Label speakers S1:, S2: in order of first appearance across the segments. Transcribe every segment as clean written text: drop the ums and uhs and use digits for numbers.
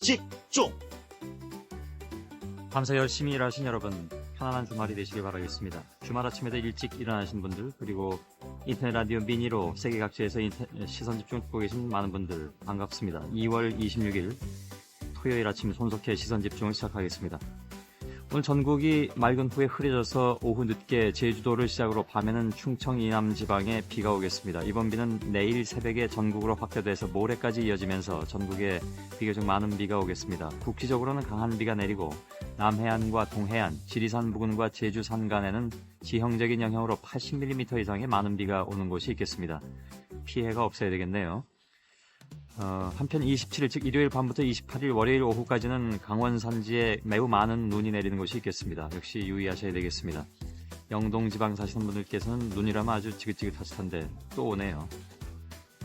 S1: 집중.
S2: 밤새 열심히 일하신 여러분, 편안한 주말이 되시길 바라겠습니다. 주말 아침에도 일찍 일어나신 분들, 그리고 인터넷 라디오 미니로 세계 각지에서 시선 집중 듣고 계신 많은 분들 반갑습니다. 2월 26일 토요일 아침 손석희의 시선 집중을 시작하겠습니다. 오늘 전국이 맑은 후에 흐려져서 오후 늦게 제주도를 시작으로 밤에는 충청 이남 지방에 비가 오겠습니다. 이번 비는 내일 새벽에 전국으로 확대돼서 모레까지 이어지면서 전국에 비교적 많은 비가 오겠습니다. 국지적으로는 강한 비가 내리고 남해안과 동해안, 지리산 부근과 제주 산간에는 지형적인 영향으로 80mm 이상의 많은 비가 오는 곳이 있겠습니다. 피해가 없어야 되겠네요. 한편 27일 즉 일요일 밤부터 28일 월요일 오후까지는 강원 산지에 매우 많은 눈이 내리는 곳이 있겠습니다. 역시 유의하셔야 되겠습니다. 영동 지방 사시는 분들께서는 눈이라면 아주 지긋지긋하실 텐데 또 오네요.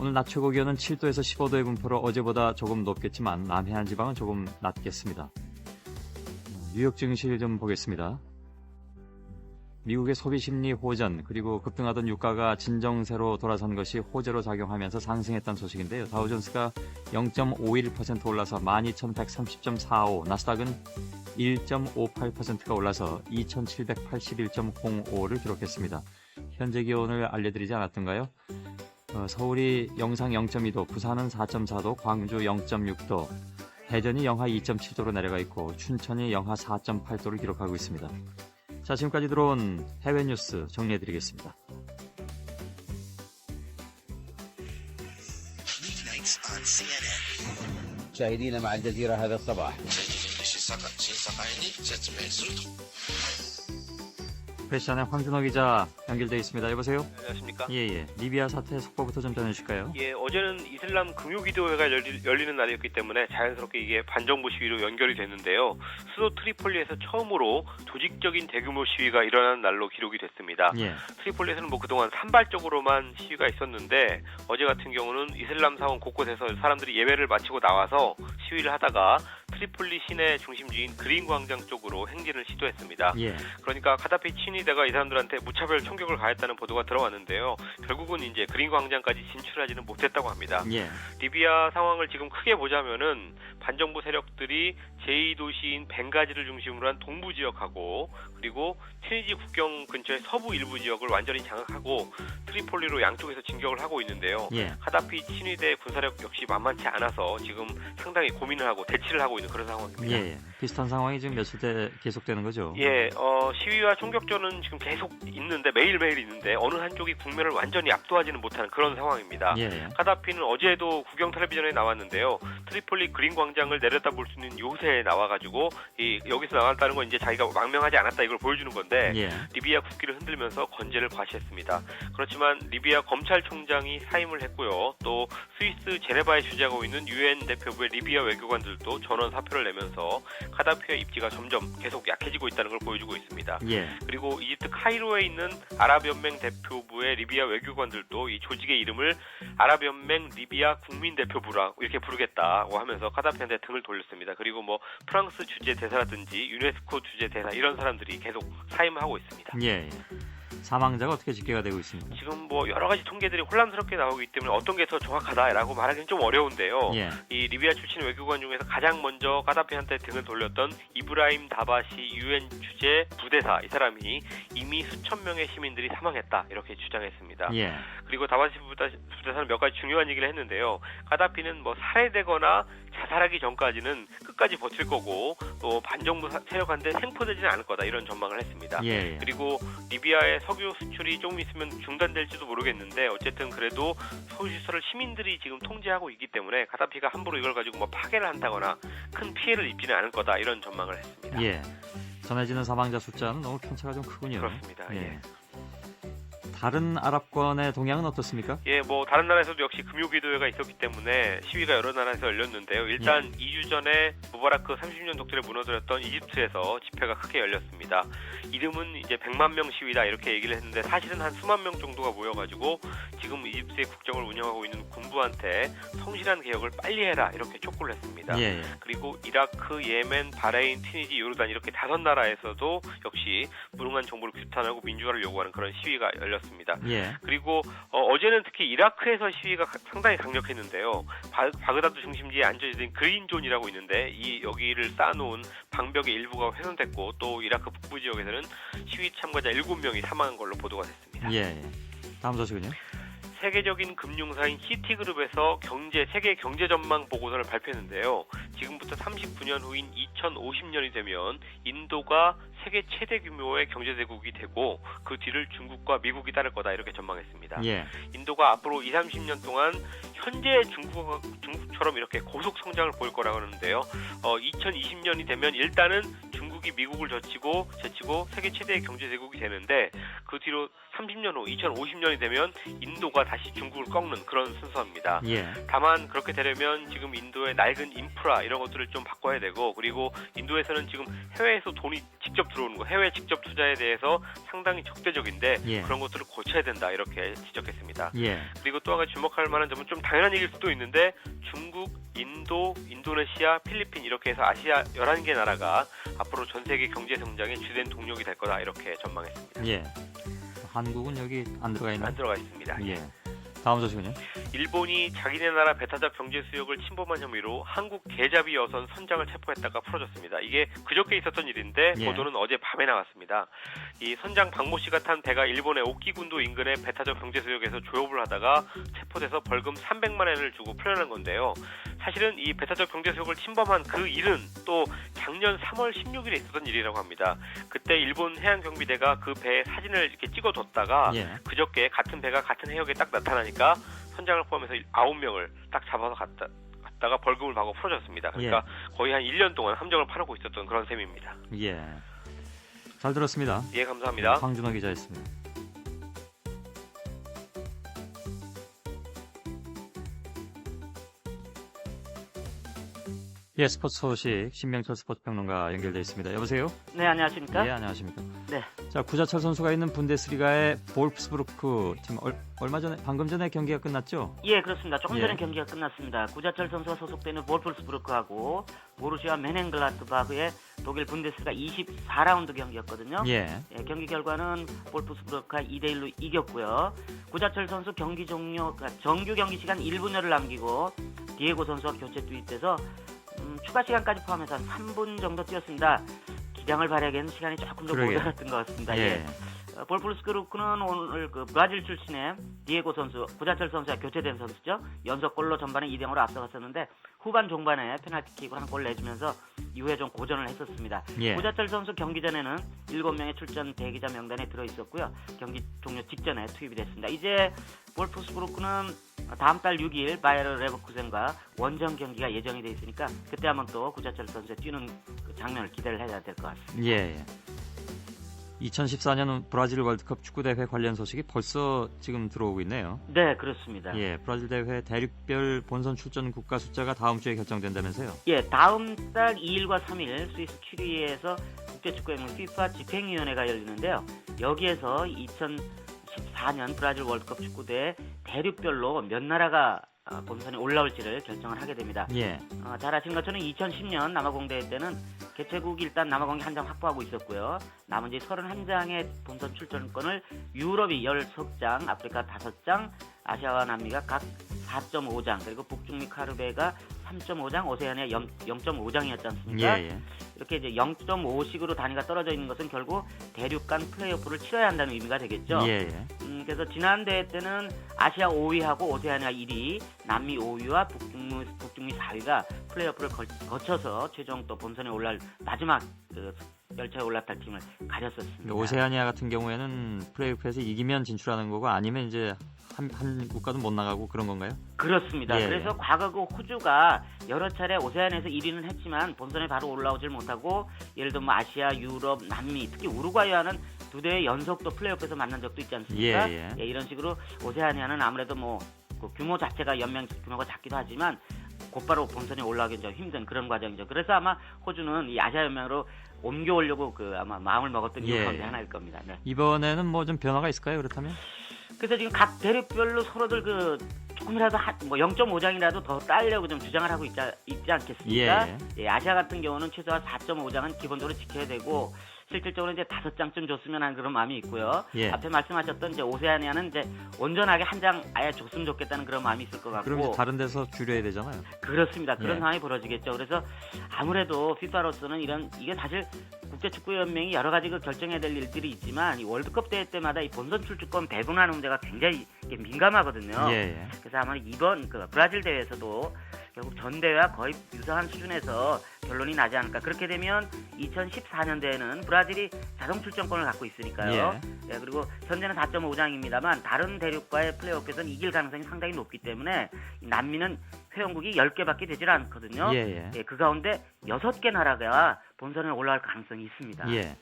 S2: 오늘 낮 최고 기온은 7도에서 15도의 분포로 어제보다 조금 높겠지만 남해안 지방은 조금 낮겠습니다. 뉴욕 증시를 좀 보겠습니다. 미국의 소비심리 호전 그리고 급등하던 유가가 진정세로 돌아선 것이 호재로 작용하면서 상승했다는 소식인데요. 다우존스가 0.51% 올라서 12,130.45, 나스닥은 1.58%가 올라서 2,781.05를 기록했습니다. 현재 기온을 알려드리지 않았던가요? 서울이 영상 0.2도, 부산은 4.4도, 광주 0.6도, 대전이 영하 2.7도로 내려가 있고 춘천이 영하 4.8도를 기록하고 있습니다. 자, 지금까지 들어온 해외 뉴스 정리해드리겠습니다.
S3: مشاهدينا مع الجزيرة هذا الصباح.
S2: 프레시안의 황준호 기자 연결되어 있습니다. 여보세요?
S4: 안녕하십니까?
S2: 예예. 리비아 사태 속보부터 좀 전해주실까요?
S4: 예, 어제는 이슬람 금요기도회가 열리는 날이었기 때문에 자연스럽게 이게 반정부 시위로 연결이 됐는데요. 수도 트리폴리에서 처음으로 조직적인 대규모 시위가 일어나는 날로 기록이 됐습니다.
S2: 예.
S4: 트리폴리에서는 그동안 산발적으로만 시위가 있었는데 어제 같은 경우는 이슬람 사원 곳곳에서 사람들이 예배를 마치고 나와서 시위를 하다가 트리폴리 시내 중심지인 그린 광장 쪽으로 행진을 시도했습니다.
S2: 예.
S4: 그러니까 카다피 친위대가 이 사람들한테 무차별 총격을 가했다는 보도가 들어왔는데요. 결국은 이제 그린 광장까지 진출하지는 못했다고 합니다.
S2: 예.
S4: 리비아 상황을 지금 크게 보자면은 반정부 세력들이 제2도시인 벵가지를 중심으로 한 동부 지역하고 그리고 튀니지 국경 근처의 서부 일부 지역을 완전히 장악하고 트리폴리로 양쪽에서 진격을 하고 있는데요.
S2: 예.
S4: 카다피 친위대 군사력 역시 만만치 않아서 지금 상당히 고민을 하고 대치를 하고 있는 그런 상황입니다.
S2: 예. 비슷한 상황이 지금 며칠째 계속되는 거죠?
S4: 예, 시위와 총격전은 지금 계속 있는데 매일매일 있는데 어느 한쪽이 국면을 완전히 압도하지는 못하는 그런 상황입니다.
S2: 예.
S4: 카다피는 어제도 국영 텔레비전에 나왔는데요. 트리폴리 그린 광장을 내려다볼 수 있는 요새에 나와가지고 여기서 나왔다는 건 이제 자기가 망명하지 않았다 이걸 보여주는 건데
S2: 예.
S4: 리비아 국기를 흔들면서 건재를 과시했습니다. 그렇지만 리비아 검찰총장이 사임을 했고요. 또 스위스 제네바에 주재하고 있는 유엔 대표부의 리비아 외교관들도 전원 사표를 내면서 카다피의 입지가 점점 계속 약해지고 있다는 걸 보여주고 있습니다.
S2: 예.
S4: 그리고 이집트 카이로에 있는 아랍연맹 대표부의 리비아 외교관들도 이 조직의 이름을 아랍연맹 리비아 국민대표부라고 이렇게 부르겠다고 하면서 카다피한테 등을 돌렸습니다. 그리고 뭐 프랑스 주재 대사라든지 유네스코 주재 대사 이런 사람들이 계속 사임하고 있습니다.
S2: 예. 사망자가 어떻게 집계가 되고 있습니까?
S4: 지금 뭐 여러 가지 통계들이 혼란스럽게 나오기 때문에 어떤 게 더 정확하다라고 말하기는 좀 어려운데요.
S2: 예.
S4: 이 리비아 출신 외교관 중에서 가장 먼저 카다피한테 등을 돌렸던 이브라임 다바시 유엔 주재 부대사 이 사람이 이미 수천 명의 시민들이 사망했다 이렇게 주장했습니다.
S2: 예.
S4: 그리고 다바시 부대사는 몇 가지 중요한 얘기를 했는데요. 카다피는 뭐 살해되거나 자살하기 전까지는 끝까지 버틸 거고 또 반정부 세력한테 생포되지는 않을 거다 이런 전망을 했습니다.
S2: 예.
S4: 그리고 리비아의 석유 수출이 조금 있으면 중단될지도 모르겠는데 어쨌든 그래도 석유 시설을 시민들이 지금 통제하고 있기 때문에 카다피가 함부로 이걸 가지고 뭐 파괴를 한다거나 큰 피해를 입지는 않을 거다 이런 전망을 했습니다.
S2: 예. 전해지는 사망자 숫자는 너무 편차가 좀 크군요.
S4: 그렇습니다. 예.
S2: 다른 아랍권의 동향은 어떻습니까?
S4: 예, 뭐 다른 나라에서도 역시 금요기도회가 있었기 때문에 시위가 여러 나라에서 열렸는데요. 일단 2주 전에 무바라크 30년 독재를 무너뜨렸던 이집트에서 집회가 크게 열렸습니다. 이름은 이제 100만 명 시위다 이렇게 얘기를 했는데 사실은 한 수만 명 정도가 모여가지고 지금 이집트의 국정을 운영하고 있는 군부한테 성실한 개혁을 빨리 해라 이렇게 촉구를 했습니다.
S2: 예.
S4: 그리고 이라크, 예멘, 바레인, 튀니지, 요르단 이렇게 5나라에서도 역시 무능한 정부를 규탄하고 민주화를 요구하는 그런 시위가 열렸습니다. 있었습니다.
S2: 예.
S4: 그리고 어제는 특히 이라크에서 시위가 상당히 강력했는데요. 바그다드 중심지에 앉아있는 그린존이라고 있는데 여기를 쌓아놓은 방벽의 일부가 훼손됐고 또 이라크 북부 지역에서는 시위 참가자 7명이 사망한 걸로 보도가 됐습니다.
S2: 예. 다음 소식은요?
S4: 세계적인 금융사인 시티그룹에서 세계 경제 전망 보고서를 발표했는데요. 지금부터 39년 후인 2050년이 되면 인도가 세계 최대 규모의 경제대국이 되고 그 뒤를 중국과 미국이 따를 거다 이렇게 전망했습니다.
S2: 예.
S4: 인도가 앞으로 20-30년 동안 현재 중국처럼 이렇게 고속 성장을 보일 거라고 하는데요. 2020년이 되면 일단은 중국이 미국을 제치고 세계 최대의 경제대국이 되는데 그 뒤로 30년 후 2050년이 되면 인도가 다시 중국을 꺾는 그런 순서입니다.
S2: 예.
S4: 다만 그렇게 되려면 지금 인도의 낡은 인프라 이런 것들을 좀 바꿔야 되고 그리고 인도에서는 지금 해외에서 돈이 직접 들어오는 거 해외 직접 투자에 대해서 상당히 적대적인데
S2: 예.
S4: 그런 것들을 고쳐야 된다 이렇게 지적했습니다.
S2: 예.
S4: 그리고 또 한 가지 주목할 만한 점은 좀 당연한 얘기일 수도 있는데 중국, 인도, 인도네시아, 필리핀 이렇게 해서 아시아 11개 나라가 앞으로 전 세계 경제 성장의 주된 동력이 될 거다 이렇게 전망했습니다.
S2: 예. 한국은 여기 안 들어가 있나요?
S4: 안 들어가 있습니다.
S2: 예. 다음 소식은요?
S4: 일본이 자기네 나라 배타적 경제 수역을 침범한 혐의로 한국 계잡이 여선 선장을 체포했다가 풀어졌습니다. 이게 그저께 있었던 일인데
S2: 예.
S4: 보도는 어제 밤에 나왔습니다. 이 선장 박모 씨가 탄 배가 일본의 오키군도 인근의 배타적 경제 수역에서 조업을 하다가 체포돼서 벌금 300만 엔을 주고 풀려난 건데요. 사실은 이 배타적 경제 수역을 침범한 그 일은 또 작년 3월 16일에 있었던 일이라고 합니다. 그때 일본 해양경비대가 그 배의 사진을 이렇게 찍어뒀다가
S2: 예.
S4: 그저께 같은 배가 같은 해역에 딱 나타나니까 선장을 포함해서 9명을 딱 잡아서 갔다가 벌금을 받고 풀어졌습니다. 그러니까 거의 한 1년 동안 함정을 파놓고 있었던 그런 셈입니다.
S2: 예. 잘 들었습니다.
S4: 예, 감사합니다.
S2: 황준호 기자였습니다. 예, 스포츠 소식 신명철 스포츠평론가 연결돼 있습니다. 여보세요?
S1: 네, 안녕하십니까?
S2: 예, 안녕하십니까?
S1: 네.
S2: 자, 구자철 선수가 있는 분데스리가의 볼프스부르크 팀 방금 전에 경기가 끝났죠?
S1: 예, 그렇습니다. 조금 전에
S2: 예.
S1: 경기가 끝났습니다. 구자철 선수가 소속되는 볼프스부르크하고 보루시아 멘헨글라트바흐의 독일 분데스리가 24라운드 경기였거든요.
S2: 예.
S1: 예, 경기 결과는 볼프스부르크가 2대1로 이겼고요. 구자철 선수 경기 정규 경기 시간 1분여를 남기고 디에고 선수와 교체 투입돼서 추가 시간까지 포함해서 한 3분 정도 뛰었습니다. 기량을 발휘하기에는 시간이 조금 더
S2: 그러게요.
S1: 모자랐던 것 같습니다.
S2: 예.
S1: 볼프스부르크는 오늘 브라질 출신의 디에고 선수, 구자철 선수와 교체된 선수죠. 연속골로 전반에 2대0으로 앞서갔었는데 후반 종반에 페널티킥으로 한 골 내주면서 이후에 좀 고전을 했었습니다.
S2: 예.
S1: 구자철 선수 경기 전에는 7명의 출전 대기자 명단에 들어있었고요. 경기 종료 직전에 투입이 됐습니다. 이제 볼프스부르크는 다음 달 6일 바이에르 레버쿠젠과 원정 경기가 예정이 돼 있으니까 그때 한번 또 구자철 선수의 뛰는 그 장면을 기대를 해야 될 것 같습니다.
S2: 예. 2014년 브라질 월드컵 축구대회 관련 소식이 벌써 지금 들어오고 있네요.
S1: 네, 그렇습니다.
S2: 예, 브라질 대회 대륙별 본선 출전 국가 숫자가 다음 주에 결정된다면서요?
S1: 예, 다음 달 2일과 3일 스위스 큐리히에서 국제축구연맹 FIFA 집행위원회가 열리는데요. 여기에서 2014년 브라질 월드컵 축구대회 대륙별로 몇 나라가 본선에 올라올지를 결정을 하게 됩니다.
S2: 예.
S1: 잘 아시는 것처럼 2010년 남아공대회 때는 개최국이 일단 남아공이 한 장 확보하고 있었고요. 나머지 31장의 본선 출전권을 유럽이 13장, 아프리카 5장, 아시아와 남미가 각 4.5장, 그리고 북중미 카리브해가 3.5장, 오세아니아 0.5장이었지 않습니까?
S2: 예.
S1: 이렇게 이제 0.5씩으로 단위가 떨어져 있는 것은 결국 대륙 간 플레이오프를 치러야 한다는 의미가 되겠죠.
S2: 예.
S1: 그래서 지난 대회 때는 아시아 5위하고 오세아니아 1위, 남미 5위와 북중미 4위가 플레이오프를 거쳐서 최종 또 본선에 올라올 마지막 열차에 올라탈 팀을 가렸었습니다.
S2: 오세아니아 같은 경우에는 플레이오프에서 이기면 진출하는 거고 아니면 이제 한 국가도 못 나가고 그런 건가요?
S1: 그렇습니다.
S2: 예.
S1: 그래서 과거 그 호주가 여러 차례 오세아니아에서 1위는 했지만 본선에 바로 올라오질 못하고 예를 들면 아시아, 유럽, 남미, 특히 우루과이와는 2대회 연속 또 플레이오프에서 만난 적도 있지 않습니까?
S2: 예.
S1: 이런 식으로 오세아니아는 아무래도 그 규모 자체가 연맹 규모가 작기도 하지만 곧바로 본선에 올라가기 좀 힘든 그런 과정이죠. 그래서 아마 호주는 이 아시아 연맹으로 옮겨오려고 아마 마음을 먹었던 이유 가운데 하나일 겁니다. 네.
S2: 이번에는 뭐 좀 변화가 있을까요? 그렇다면?
S1: 그래서 지금 각 대륙별로 서로들 조금이라도 0.5장이라도 더 따려고 좀 주장을 하고 있지 않겠습니까?
S2: 예.
S1: 아시아 같은 경우는 최소한 4.5장은 기본적으로 지켜야 되고 실질적으로 이제 5장쯤 줬으면 하는 그런 마음이 있고요.
S2: 예.
S1: 앞에 말씀하셨던 이제 오세아니아는 이제 온전하게 한 장 아예 줬으면 좋겠다는 그런 마음이 있을 것
S2: 그럼 이제
S1: 같고.
S2: 다른 데서 줄여야 되잖아요.
S1: 그렇습니다. 그런
S2: 예.
S1: 상황이 벌어지겠죠. 그래서 아무래도 FIFA로서는 이게 사실 국제축구연맹이 여러 가지 그 결정해야 될 일들이 있지만 이 월드컵 대회 때마다 이 본선 출주권 배분하는 문제가 굉장히 이게 민감하거든요.
S2: 예, 예.
S1: 그래서 아마 이번 그 브라질 대회에서도 결국 전 대회와 거의 유사한 수준에서 결론이 나지 않을까. 그렇게 되면 2014년 대회는 브라질이 자동 출전권을 갖고 있으니까요. 예, 그리고 현재는 4.5장입니다만 다른 대륙과의 플레이오프에서는 이길 가능성이 상당히 높기 때문에 남미는 회원국이 10개밖에 되질 않거든요.
S2: 예, 예.
S1: 그 가운데 6개 나라가 본선에 올라갈 가능성이 있습니다.
S2: 예.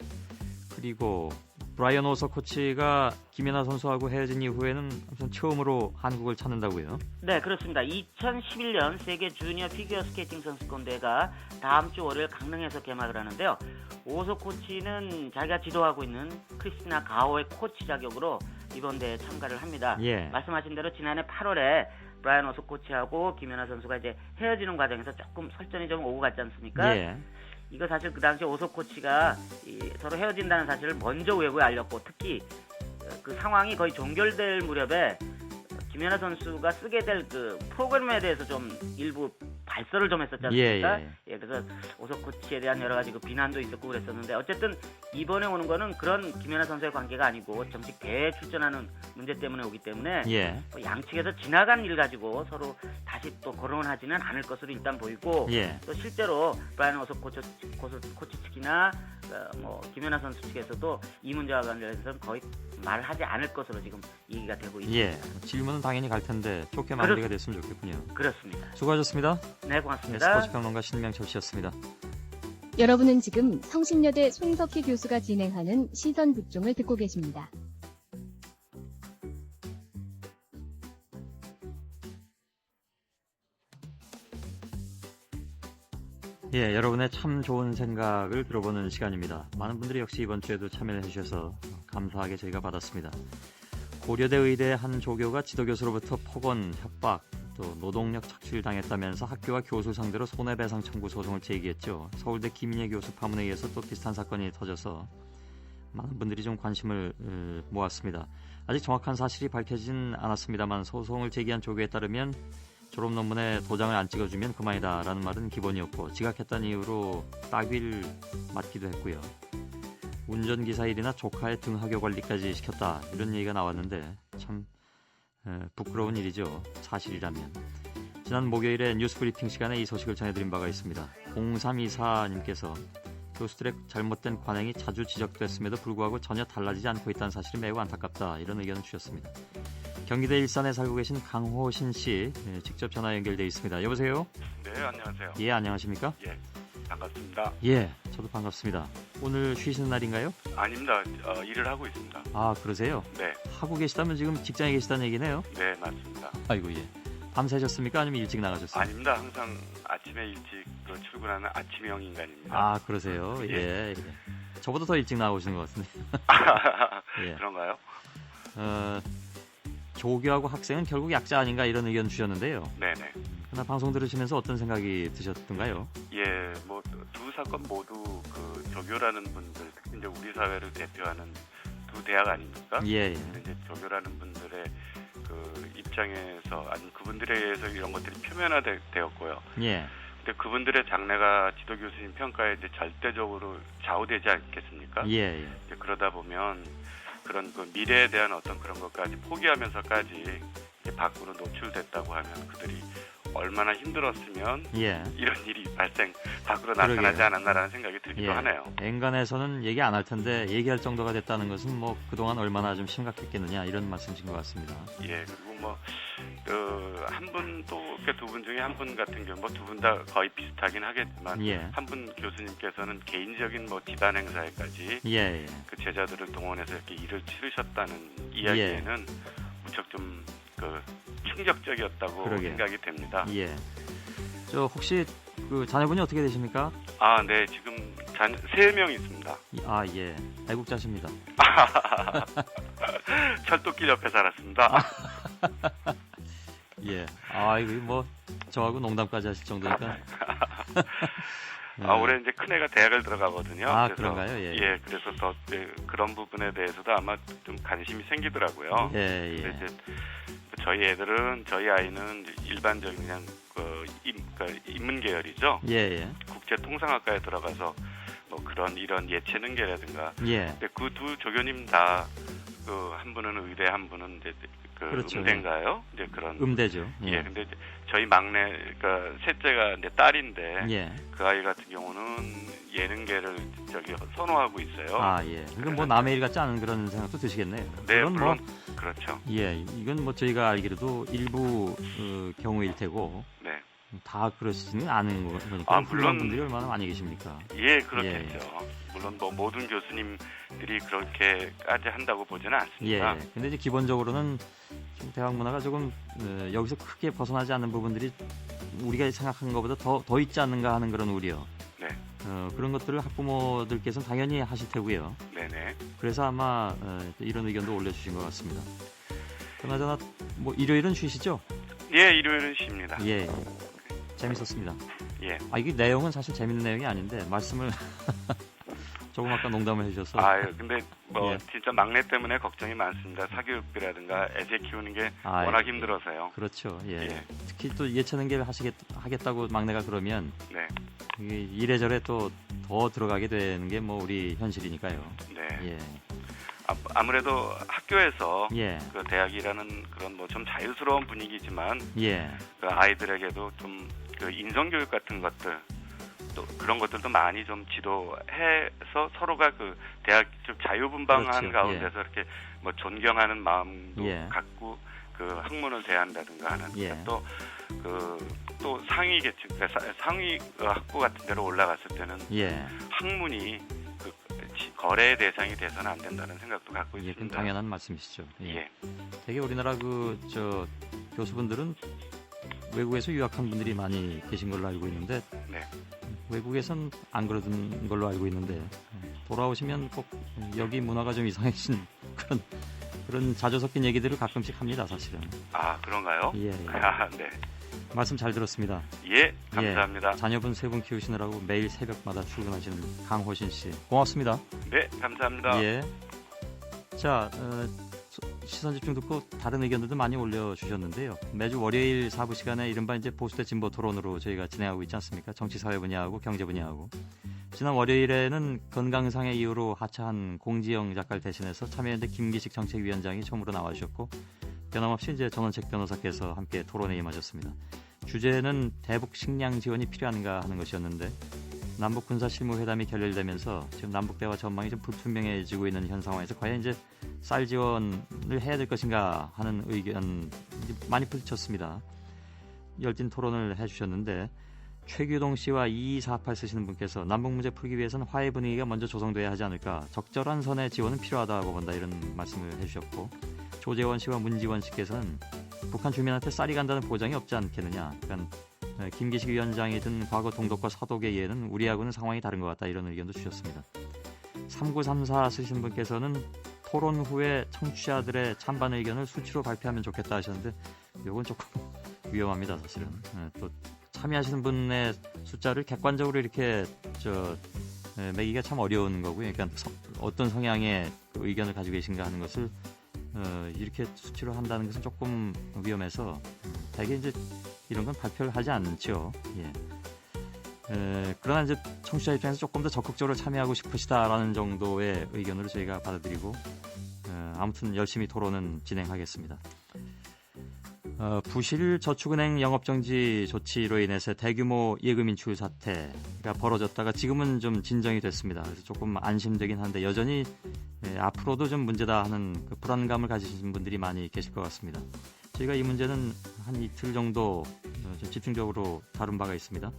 S2: 그리고 브라이언 오서 코치가 김연아 선수하고 헤어진 이후에는 우선 처음으로 한국을 찾는다고요?
S1: 네, 그렇습니다. 2011년 세계 주니어 피겨 스케이팅 선수권 대회가 다음 주 월요일 강릉에서 개막을 하는데요. 오서 코치는 자기가 지도하고 있는 크리스티나 가오의 코치 자격으로 이번 대회에 참가를 합니다.
S2: 예.
S1: 말씀하신 대로 지난해 8월에 브라이언 오서 코치하고 김연아 선수가 이제 헤어지는 과정에서 조금 설전이 좀 오고 갔지 않습니까?
S2: 예.
S1: 이거 사실 그 당시 오소 코치가 서로 헤어진다는 사실을 먼저 외부에 알렸고, 특히 그 상황이 거의 종결될 무렵에 김연아 선수가 쓰게 될 그 프로그램에 대해서 좀 일부 발설을 좀 했었지 않습니까? 예, 그래서 오소 코치에 대한 여러 가지 그 비난도 있었고 그랬었는데, 어쨌든 이번에 오는 거는 그런 김연아 선수의 관계가 아니고 정식 대회에 출전하는 문제 때문에 오기 때문에
S2: 예.
S1: 뭐 양측에서 지나간 일 가지고 서로 다시 또 거론하지는 않을 것으로 일단 보이고,
S2: 예.
S1: 또 실제로 브라이언 오소 코치 측이나 뭐 김연아 선수 측에서도 이 문제와 관련해서는 거의 말을 하지 않을 것으로 지금 얘기가 되고 있습니다.
S2: 예. 질문은 당연히 갈 텐데 좋게 마무리가 됐으면 좋겠군요.
S1: 그렇습니다.
S2: 수고하셨습니다.
S1: 네,
S2: 네,
S1: 고맙습니다.
S2: 스포츠평론가 신명철 씨였습니다.
S5: 여러분은 지금 성신여대 손석희 교수가 진행하는 시선 북종을 듣고 계십니다.
S2: 예, 여러분의 참 좋은 생각을 들어보는 시간입니다. 많은 분들이 역시 이번 주에도 참여해 주셔서 감사하게 저희가 받았습니다. 고려대 의대 한 조교가 지도교수로부터 폭언, 협박, 또 노동력 착취당했다면서 학교와 교수 상대로 손해배상 청구 소송을 제기했죠. 서울대 김인혜 교수 파문에 의해서 또 비슷한 사건이 터져서 많은 분들이 좀 관심을 모았습니다. 아직 정확한 사실이 밝혀지진 않았습니다만 소송을 제기한 조교에 따르면 졸업 논문에 도장을 안 찍어주면 그만이다라는 말은 기본이었고, 지각했다는 이유로 따귀를 맞기도 했고요. 운전기사 일이나 조카의 등하교 관리까지 시켰다, 이런 얘기가 나왔는데 참 부끄러운 일이죠, 사실이라면. 지난 목요일에 뉴스브리핑 시간에 이 소식을 전해드린 바가 있습니다. 0324님께서 교수들의 잘못된 관행이 자주 지적됐음에도 불구하고 전혀 달라지지 않고 있다는 사실이 매우 안타깝다, 이런 의견을 주셨습니다. 경기도 일산에 살고 계신 강호신 씨, 직접 전화 연결돼 있습니다. 여보세요?
S6: 네, 안녕하세요.
S2: 예, 안녕하십니까?
S6: 예, 반갑습니다.
S2: 예, 저도 반갑습니다. 오늘 쉬시는 날인가요?
S6: 아닙니다. 일을 하고 있습니다.
S2: 아, 그러세요?
S6: 네,
S2: 하고 계시다면 지금 직장에 계시다는 얘기네요?
S6: 네, 맞습니다.
S2: 아이고, 예. 밤새셨습니까? 아니면 일찍 나가셨어요?
S6: 아닙니다. 항상 아침에 일찍 출근하는 아침형 인간입니다.
S2: 아, 그러세요? 예. 예. 저보다 더 일찍 나오시는 것 같은데. 예.
S6: 그런가요?
S2: 조교하고 학생은 결국 약자 아닌가, 이런 의견 주셨는데요.
S6: 네네.
S2: 그러나 방송 들으시면서 어떤 생각이 드셨던가요?
S6: 예, 뭐 두 사건 모두 그 조교라는 분들, 특히 이제 우리 사회를 대표하는 두 대학 아닙니까?
S2: 예, 예.
S6: 근데 이제 조교라는 분들의 그 입장에서, 아니 그분들에 의해서 이런 것들이 표면화되었고요.
S2: 예.
S6: 근데 그분들의 장래가 지도 교수님 평가에 이제 절대적으로 좌우되지 않겠습니까?
S2: 예, 예.
S6: 이제 그러다 보면 그런 그 미래에 대한 어떤 그런 것까지 포기하면서까지 이제 밖으로 노출됐다고 하면 그들이 얼마나 힘들었으면
S2: 예.
S6: 이런 일이 밖으로
S2: 그러게요.
S6: 나타나지 않았나라는 생각이 들기도
S2: 예.
S6: 하네요.
S2: 엔간에서는 얘기 안 할 텐데 얘기할 정도가 됐다는 것은 뭐 그동안 얼마나 좀 심각했겠느냐, 이런 말씀이신 것 같습니다.
S6: 예, 그리고 뭐 한 분 또 두 분 중에 한 분 같은 경우 뭐 두 분 다 거의 비슷하긴 하겠지만
S2: 예.
S6: 한 분 교수님께서는 개인적인 뭐 집안 행사에까지
S2: 예, 예.
S6: 그 제자들을 동원해서 이렇게 일을 치르셨다는 이야기에는 무척 좀 그 충격적이었다고
S2: 그러게요.
S6: 생각이 됩니다.
S2: 예. 저 혹시 그 자녀분이 어떻게 되십니까?
S6: 아, 네, 지금 3명 있습니다.
S2: 아, 예. 애국자십니다.
S6: 철도길 옆에 살았습니다.
S2: 예. 아, 이거 뭐 저하고 농담까지 하실 정도니까.
S6: 올해 이제 큰 애가 대학을 들어가거든요.
S2: 아,
S6: 그래서,
S2: 그런가요? 예.
S6: 예, 그래서 더 그런 부분에 대해서도 아마 좀 관심이 생기더라고요.
S2: 예,
S6: 근데
S2: 예.
S6: 이제 저희 아이는 일반적인 그냥 인문 계열이죠.
S2: 예, 예.
S6: 국제통상학과에 들어가서 뭐 이런 예체능계라든가.
S2: 예.
S6: 근데 그 두 조교님 다 한 분은 의대, 한 분은 이제
S2: 그렇죠.
S6: 음대인가요? 이제 그런.
S2: 음대죠.
S6: 예. 근데 이제 저희 막내, 셋째가 이제 딸인데
S2: 예.
S6: 그 아이 같은 경우는 예능계를 선호하고 있어요.
S2: 아, 예. 이건 뭐 남의 일 같지 않은 그런 생각도 드시겠네요.
S6: 네,
S2: 이건
S6: 물론 그렇죠.
S2: 예, 이건 뭐 저희가 알기로도 일부 경우일 테고
S6: 네.
S2: 다 그러시지는 않은 거니까
S6: 아,
S2: 훌륭한
S6: 물론-
S2: 분들이 얼마나 많이 계십니까?
S6: 예, 그렇겠죠. 물론 뭐 모든 교수님들이 그렇게까지 한다고 보지는
S2: 예.
S6: 않습니다.
S2: 근데 이제 기본적으로는 좀 대학 문화가 조금 여기서 크게 벗어나지 않는 부분들이 우리가 생각한 것보다 더 있지 않는가 하는 그런 우려.
S6: 네.
S2: 그런 것들을 학부모들께서는 당연히 하실 테고요.
S6: 네네.
S2: 그래서 아마 이런 의견도 올려주신 것 같습니다. 그나저나 뭐 일요일은 쉬시죠?
S6: 예, 일요일은 쉽니다.
S2: 예. 재밌었습니다.
S6: 예.
S2: 이게 내용은 사실 재밌는 내용이 아닌데 말씀을 조금 아까 농담을 해주셔서
S6: 근데 뭐
S2: 예.
S6: 진짜 막내 때문에 걱정이 많습니다. 사교육비라든가 애제 키우는 게 워낙 힘들어서요.
S2: 그렇죠. 예.
S6: 예.
S2: 특히 또 예체능계를 하겠다고 막내가 그러면
S6: 네.
S2: 이게 이래저래 또 더 들어가게 되는 게 뭐 우리 현실이니까요.
S6: 네.
S2: 예.
S6: 아무래도 학교에서
S2: 예.
S6: 그 대학이라는 그런 뭐 좀 자유스러운 분위기지만
S2: 예.
S6: 그 아이들에게도 좀 그 인성 교육 같은 것들 또 그런 것들도 많이 좀 지도해서 서로가 그 대학 좀 자유분방한
S2: 그렇죠.
S6: 가운데서 이렇게 뭐 존경하는 마음도
S2: 예.
S6: 갖고 그 학문을 대한다든가 하는
S2: 예.
S6: 또 상위 계층 상위 학부 같은 데로 올라갔을 때는
S2: 예.
S6: 학문이 그 거래의 대상이 돼서는 안 된다는 생각도 갖고
S2: 예. 그건
S6: 있습니다.
S2: 당연한 말씀이시죠. 예.
S6: 예.
S2: 되게 우리나라 교수분들은 외국에서 유학한 분들이 많이 계신 걸로 알고 있는데
S6: 네.
S2: 외국에선 안 그러던 걸로 알고 있는데 돌아오시면 꼭 여기 문화가 좀 이상해진 그런 자주 섞인 얘기들을 가끔씩 합니다, 사실은.
S6: 아, 그런가요?
S2: 예.
S6: 네.
S2: 말씀 잘 들었습니다.
S6: 예, 감사합니다.
S2: 자녀분 세 분 키우시느라고 매일 새벽마다 출근하시는 강호신 씨, 고맙습니다.
S6: 네, 감사합니다.
S2: 예. 자, 시선 집중 듣고 다른 의견들도 많이 올려주셨는데요. 매주 월요일 4부 시간에 이른바 이제 보수대 진보 토론으로 저희가 진행하고 있지 않습니까? 정치 사회 분야하고 경제 분야하고. 지난 월요일에는 건강상의 이유로 하차한 공지영 작가를 대신해서 참여연대 김기식 정책위원장이 처음으로 나와주셨고 변함없이 이제 전원책 변호사께서 함께 토론에 임하셨습니다. 주제는 대북 식량 지원이 필요한가 하는 것이었는데 남북 군사 실무 회담이 결렬되면서 지금 남북 대화 전망이 좀 불투명해지고 있는 현 상황에서 과연 이제 쌀 지원을 해야 될 것인가 하는 의견 많이 부딪혔습니다. 열띤 토론을 해주셨는데 최규동 씨와 2248 쓰시는 분께서 남북 문제 풀기 위해서는 화해 분위기가 먼저 조성돼야 하지 않을까, 적절한 선의 지원은 필요하다고 본다, 이런 말씀을 해주셨고 조재원 씨와 문지원 씨께서는 북한 주민한테 쌀이 간다는 보장이 없지 않겠느냐, 그러니까 김기식 위원장이든 과거 동독과 서독의 예는 우리하고는 상황이 다른 것 같다, 이런 의견도 주셨습니다. 3934 쓰신 분께서는 토론 후에 청취자들의 찬반 의견을 수치로 발표하면 좋겠다 하셨는데 이건 조금 위험합니다, 사실은. 또 참여하시는 분의 숫자를 객관적으로 이렇게 매기가 참 어려운 거고요. 그러니까 어떤 성향의 의견을 가지고 계신가 하는 것을 이렇게 수치로 한다는 것은 조금 위험해서 대개 이제 이런 건 발표를 하지 않죠. 예. 그러나 이제 청취자 입장에서 조금 더 적극적으로 참여하고 싶으시다라는 정도의 의견으로 저희가 받아들이고 아무튼 열심히 토론은 진행하겠습니다. 부실 저축은행 영업정지 조치로 인해서 대규모 예금 인출 사태가 벌어졌다가 지금은 좀 진정이 됐습니다. 그래서 조금 안심되긴 한데 여전히 앞으로도 좀 문제다 하는 그 불안감을 가지신 분들이 많이 계실 것 같습니다. 저희가 이 문제는 한 이틀 정도 좀 집중적으로 다룬 바가 있습니다.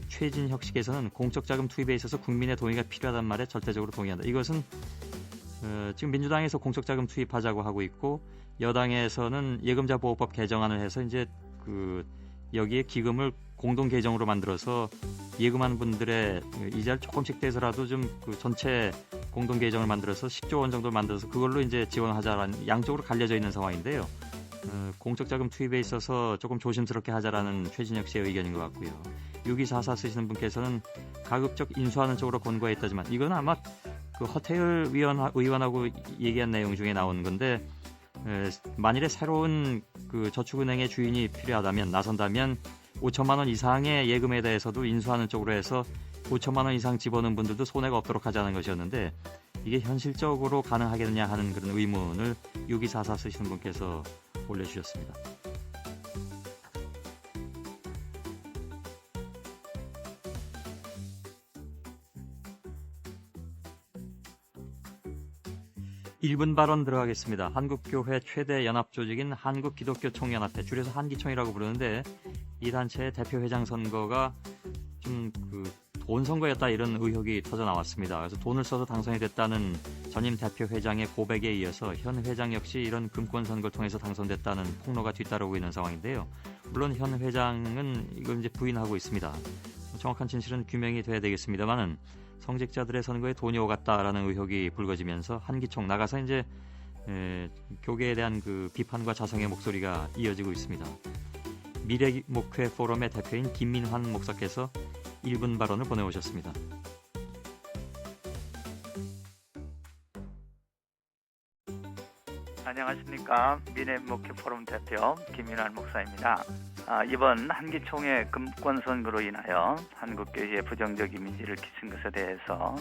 S2: 최진혁 씨께서는 공적 자금 투입에 있어서 국민의 동의가 필요하단 말에 절대적으로 동의한다. 이것은 지금 민주당에서 공적 자금 투입하자고 하고 있고 여당에서는 예금자 보호법 개정안을 해서 이제 여기에 기금을 공동 계정으로 만들어서 예금하는 분들의 이자를 조금씩 떼서라도 좀 전체 공동 계정을 만들어서 10조 원 정도 만들어서 그걸로 이제 지원하자라는 양쪽으로 갈려져 있는 상황인데요. 공적 자금 투입에 있어서 조금 조심스럽게 하자라는 최진혁 씨의 의견인 것 같고요. 6244 쓰시는 분께서는 가급적 인수하는 쪽으로 권고해 있다지만 이건 아마 그 허태열 의원하고 얘기한 내용 중에 나온 건데 만일에 새로운 그 저축은행의 주인이 필요하다면 나선다면 5천만 원 이상의 예금에 대해서도 인수하는 쪽으로 해서 5천만 원 이상 집어넣은 분들도 손해가 없도록 하자는 것이었는데 이게 현실적으로 가능하겠느냐 하는 그런 의문을 6244 쓰시는 분께서 올려주셨습니다. (1분) 발언 들어가겠습니다. 한국교회 최대 연합조직인 한국기독교총연합회, 줄여서 한기총이라고 부르는데 이 단체의 대표회장 선거가 좀 돈 선거였다 이런 의혹이 터져 나왔습니다. 그래서 돈을 써서 당선이 됐다는 전임 대표회장의 고백에 이어서 현 회장 역시 이런 금권 선거를 통해서 당선됐다는 폭로가 뒤따르고 있는 상황인데요. 물론 현 회장은 이걸 이제 부인하고 있습니다. 정확한 진실은 규명이 돼야 되겠습니다만은 성직자들의 선거에 돈이 오갔다라는 의혹이 불거지면서 한기총 나가서 이제 교계에 대한 그 비판과 자성의 목소리가 이어지고 있습니다. 미래목회 포럼의 대표인 김민환 목사께서 1분 발언을 보내오셨습니다.
S7: 안녕하십니까. 미래목회 포럼 대표 김민환 목사입니다. 이번 한기총의 금권 선거로 인하여 한국교회에 부정적 이미지를 끼친 것에 대해서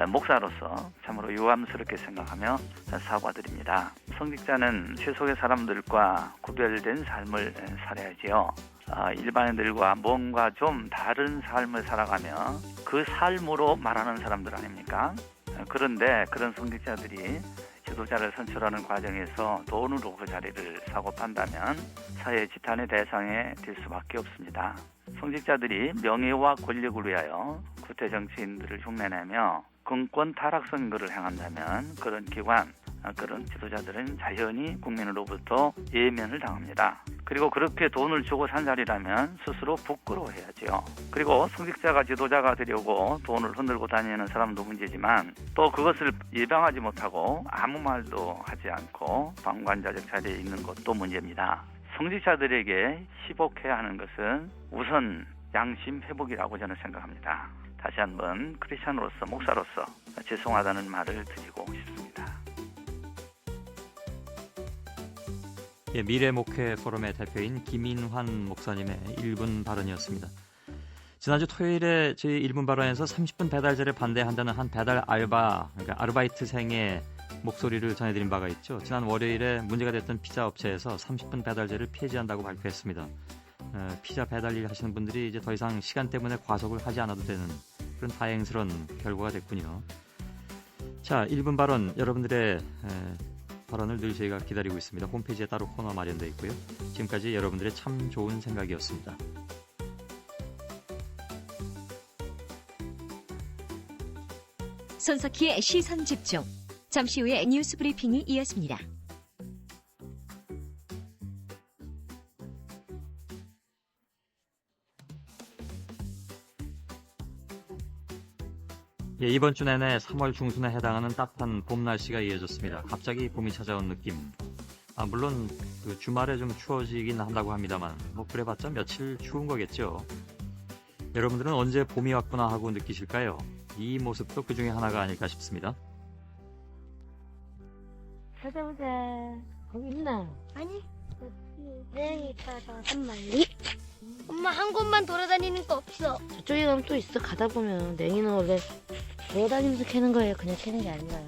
S7: 목사로서 참으로 유감스럽게 생각하며 사과드립니다. 성직자는 세속의 사람들과 구별된 삶을 살아야지요. 일반인들과 뭔가 좀 다른 삶을 살아가며 그 삶으로 말하는 사람들 아닙니까? 그런데 그런 성직자들이 지도자를 선출하는 과정에서 돈으로 그 자리를 사고 판다면 사회 지탄의 대상이 될 수밖에 없습니다. 성직자들이 명예와 권력을 위하여 구태 정치인들을 흉내내며 금권 타락 선거를 행한다면 그런 기관, 그런 지도자들은 자연히 국민으로부터 예면을 당합니다. 그리고 그렇게 돈을 주고 산 자리라면 스스로 부끄러워해야죠. 그리고 성직자가 지도자가 되려고 돈을 흔들고 다니는 사람도 문제지만 또 그것을 예방하지 못하고 아무 말도 하지 않고 방관자적 자리에 있는 것도 문제입니다. 성직자들에게 시복해야 하는 것은 우선 양심 회복이라고 저는 생각합니다. 다시 한번 크리스찬으로서 목사로서 죄송하다는 말을 드리고 싶습니다.
S2: 미래목회 포럼의 대표인 김인환 목사님의 1분 발언이었습니다. 지난주 토요일에 저희 1분 발언에서 30분 배달제를 반대한다는 한 배달 알바, 그러니까 아르바이트생의 목소리를 전해드린 바가 있죠. 지난 월요일에 문제가 됐던 피자 업체에서 30분 배달제를 폐지한다고 발표했습니다. 피자 배달 일 하시는 분들이 이제 더 이상 시간 때문에 과속을 하지 않아도 되는 그런 다행스러운 결과가 됐군요. 자, 1분 발언 여러분들의 발언을 늘 저희가 기다리고 있습니다. 홈페이지에 따로 코너 마련되어 있고요. 지금까지 여러분들의 참 좋은 생각이었습니다.
S8: 손석희의 시선 집중. 잠시 후에 뉴스 브리핑이 이어집니다.
S2: 예, 이번 주 내내 3월 중순에 해당하는 따뜻한 봄 날씨가 이어졌습니다. 갑자기 봄이 찾아온 느낌. 물론 그 주말에 좀 추워지긴 한다고 합니다만 뭐 그래봤자 며칠 추운 거겠죠. 여러분들은 언제 봄이 왔구나 하고 느끼실까요? 이 모습도 그 중에 하나가 아닐까 싶습니다.
S9: 찾아보자. 거기 있나? 아니, 고양이 따라 한 마리. 엄마 한 곳만 돌아다니는 거 없어. 저쪽에 가면 또 있어. 가다 보면 냉이는 원래 돌아다니면서 캐는 거예요. 그냥 캐는 게 아니라.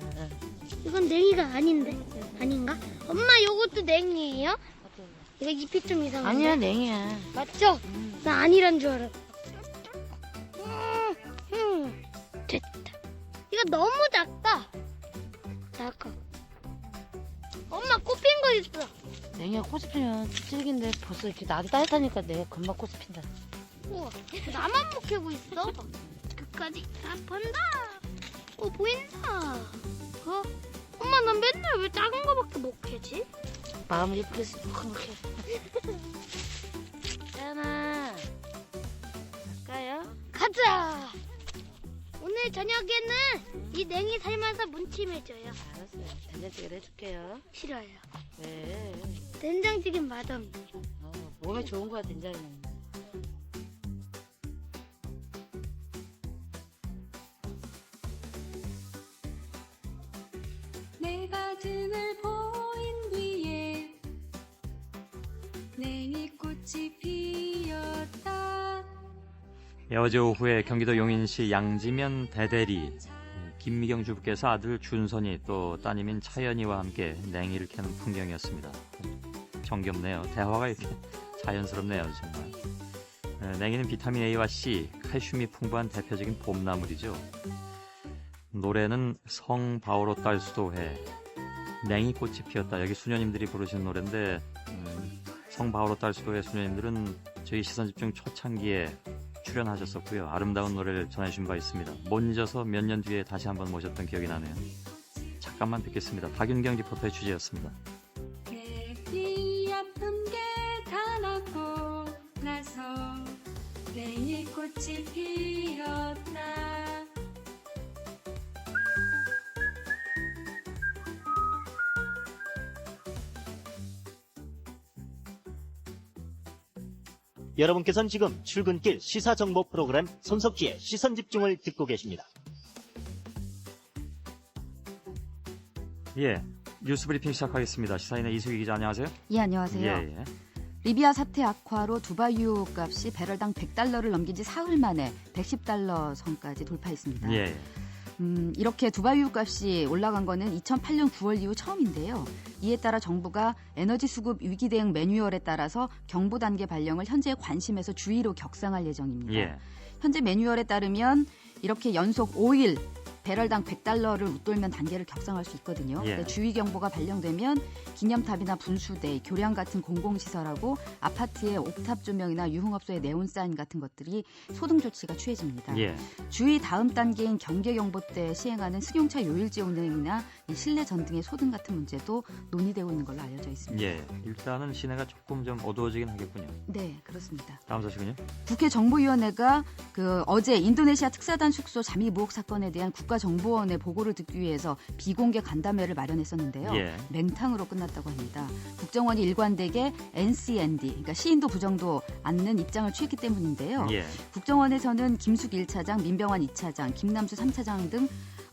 S9: 이건 냉이가 아닌데? 아닌가? 엄마 요것도 냉이에요? 이거 잎이 좀 이상한데? 아니야, 냉이야. 맞죠? 나 아니란 줄 알았어. 됐다. 이거 너무 작다. 작아. 엄마 꽃 핀 거 있어.
S10: 냉이가 꽃이 피면 질긴데 벌써 이렇게 날이 따뜻하니까 내가 금방 꽃이 핀다.
S9: 우와, 나만 못 캐고 있어? 끝까지 다 본다. 보인다. 엄마 난 맨날 왜 작은 거밖에 못 캐지?
S10: 마음을 예쁘게 쓰고 큰거 캐. 태연아, 갈까요?
S9: 가자. 오늘 오늘 저녁에는 이 냉이 삶아서 무침해줘요.
S10: 알았어요. 된장찌개를 해줄게요.
S9: 싫어요.
S10: 왜?
S9: 된장찌개 맛없네.
S10: 몸에 좋은 거야, 된장은.
S11: 내가 등을 보인 뒤에 냉이꽃이 피었다.
S2: 어제 오후에 경기도 용인시 양지면 대대리 김미경 주부께서 아들 준선이 또 따님인 차연이와 함께 냉이를 캐는 풍경이었습니다. 정겹네요. 대화가 이렇게 자연스럽네요, 정말. 냉이는 비타민 A와 C, 칼슘이 풍부한 대표적인 봄나물이죠. 노래는 성바오로 딸 수도회, 냉이꽃이 피었다. 여기 수녀님들이 부르신 노래인데 성바오로 딸 수도회 수녀님들은 저희 시선집중 초창기에 출연하셨었고요. 아름다운 노래를 전해주신 바 있습니다. 못 잊어서 몇 년 뒤에 다시 한번 모셨던 기억이 나네요. 잠깐만 듣겠습니다. 박윤경 리포터의 취재였습니다.
S11: 내 아픈 게 다 낫고 나서 냉이꽃이 피었다.
S12: 여러분께서는 지금 출근길 시사정보 프로그램 손석지의 시선집중을 듣고 계십니다.
S2: 예, 뉴스브리핑 시작하겠습니다. 시사인의 이수기 기자 안녕하세요.
S13: 예, 안녕하세요.
S2: 예.
S13: 리비아 사태 악화로 두바이 유효 값이 배럴당 100달러를 넘긴 지 사흘 만에 110달러 선까지 돌파했습니다.
S2: 예.
S13: 이렇게 두바이 유효 값이 올라간 거는 2008년 9월 이후 처음인데요. 이에 따라 정부가 에너지 수급 위기 대응 매뉴얼에 따라서 경보 단계 발령을 현재 관심에서 주의로 격상할 예정입니다.
S2: 예.
S13: 현재 매뉴얼에 따르면 이렇게 연속 5일 배럴당 100달러를 웃돌면 단계를 격상할 수 있거든요.
S2: 예.
S13: 주의 경보가 발령되면 기념탑이나 분수대, 교량 같은 공공시설하고 아파트의 옥탑 조명이나 유흥업소의 네온사인 같은 것들이 소등 조치가 취해집니다.
S2: 예.
S13: 주의 다음 단계인 경계경보 때 시행하는 승용차 요일제 운행이나 이 실내 전등의 소등 같은 문제도 논의되고 있는 걸로 알려져 있습니다.
S2: 예. 일단은 시내가 조금 좀 어두워지긴 하겠군요.
S13: 네, 그렇습니다.
S2: 다음 소식은요?
S13: 국회 정보위원회가 어제 인도네시아 특사단 숙소 잠입 의혹 사건에 대한 국가정보원의 보고를 듣기 위해서 비공개 간담회를 마련했었는데요.
S2: 예.
S13: 맹탕으로 끝났다고 합니다. 국정원이 일관되게 NCND, 그러니까 시인도 부정도 않는 입장을 취했기 때문인데요.
S2: 예.
S13: 국정원에서는 김숙 1차장, 민병환 2차장, 김남수 3차장 등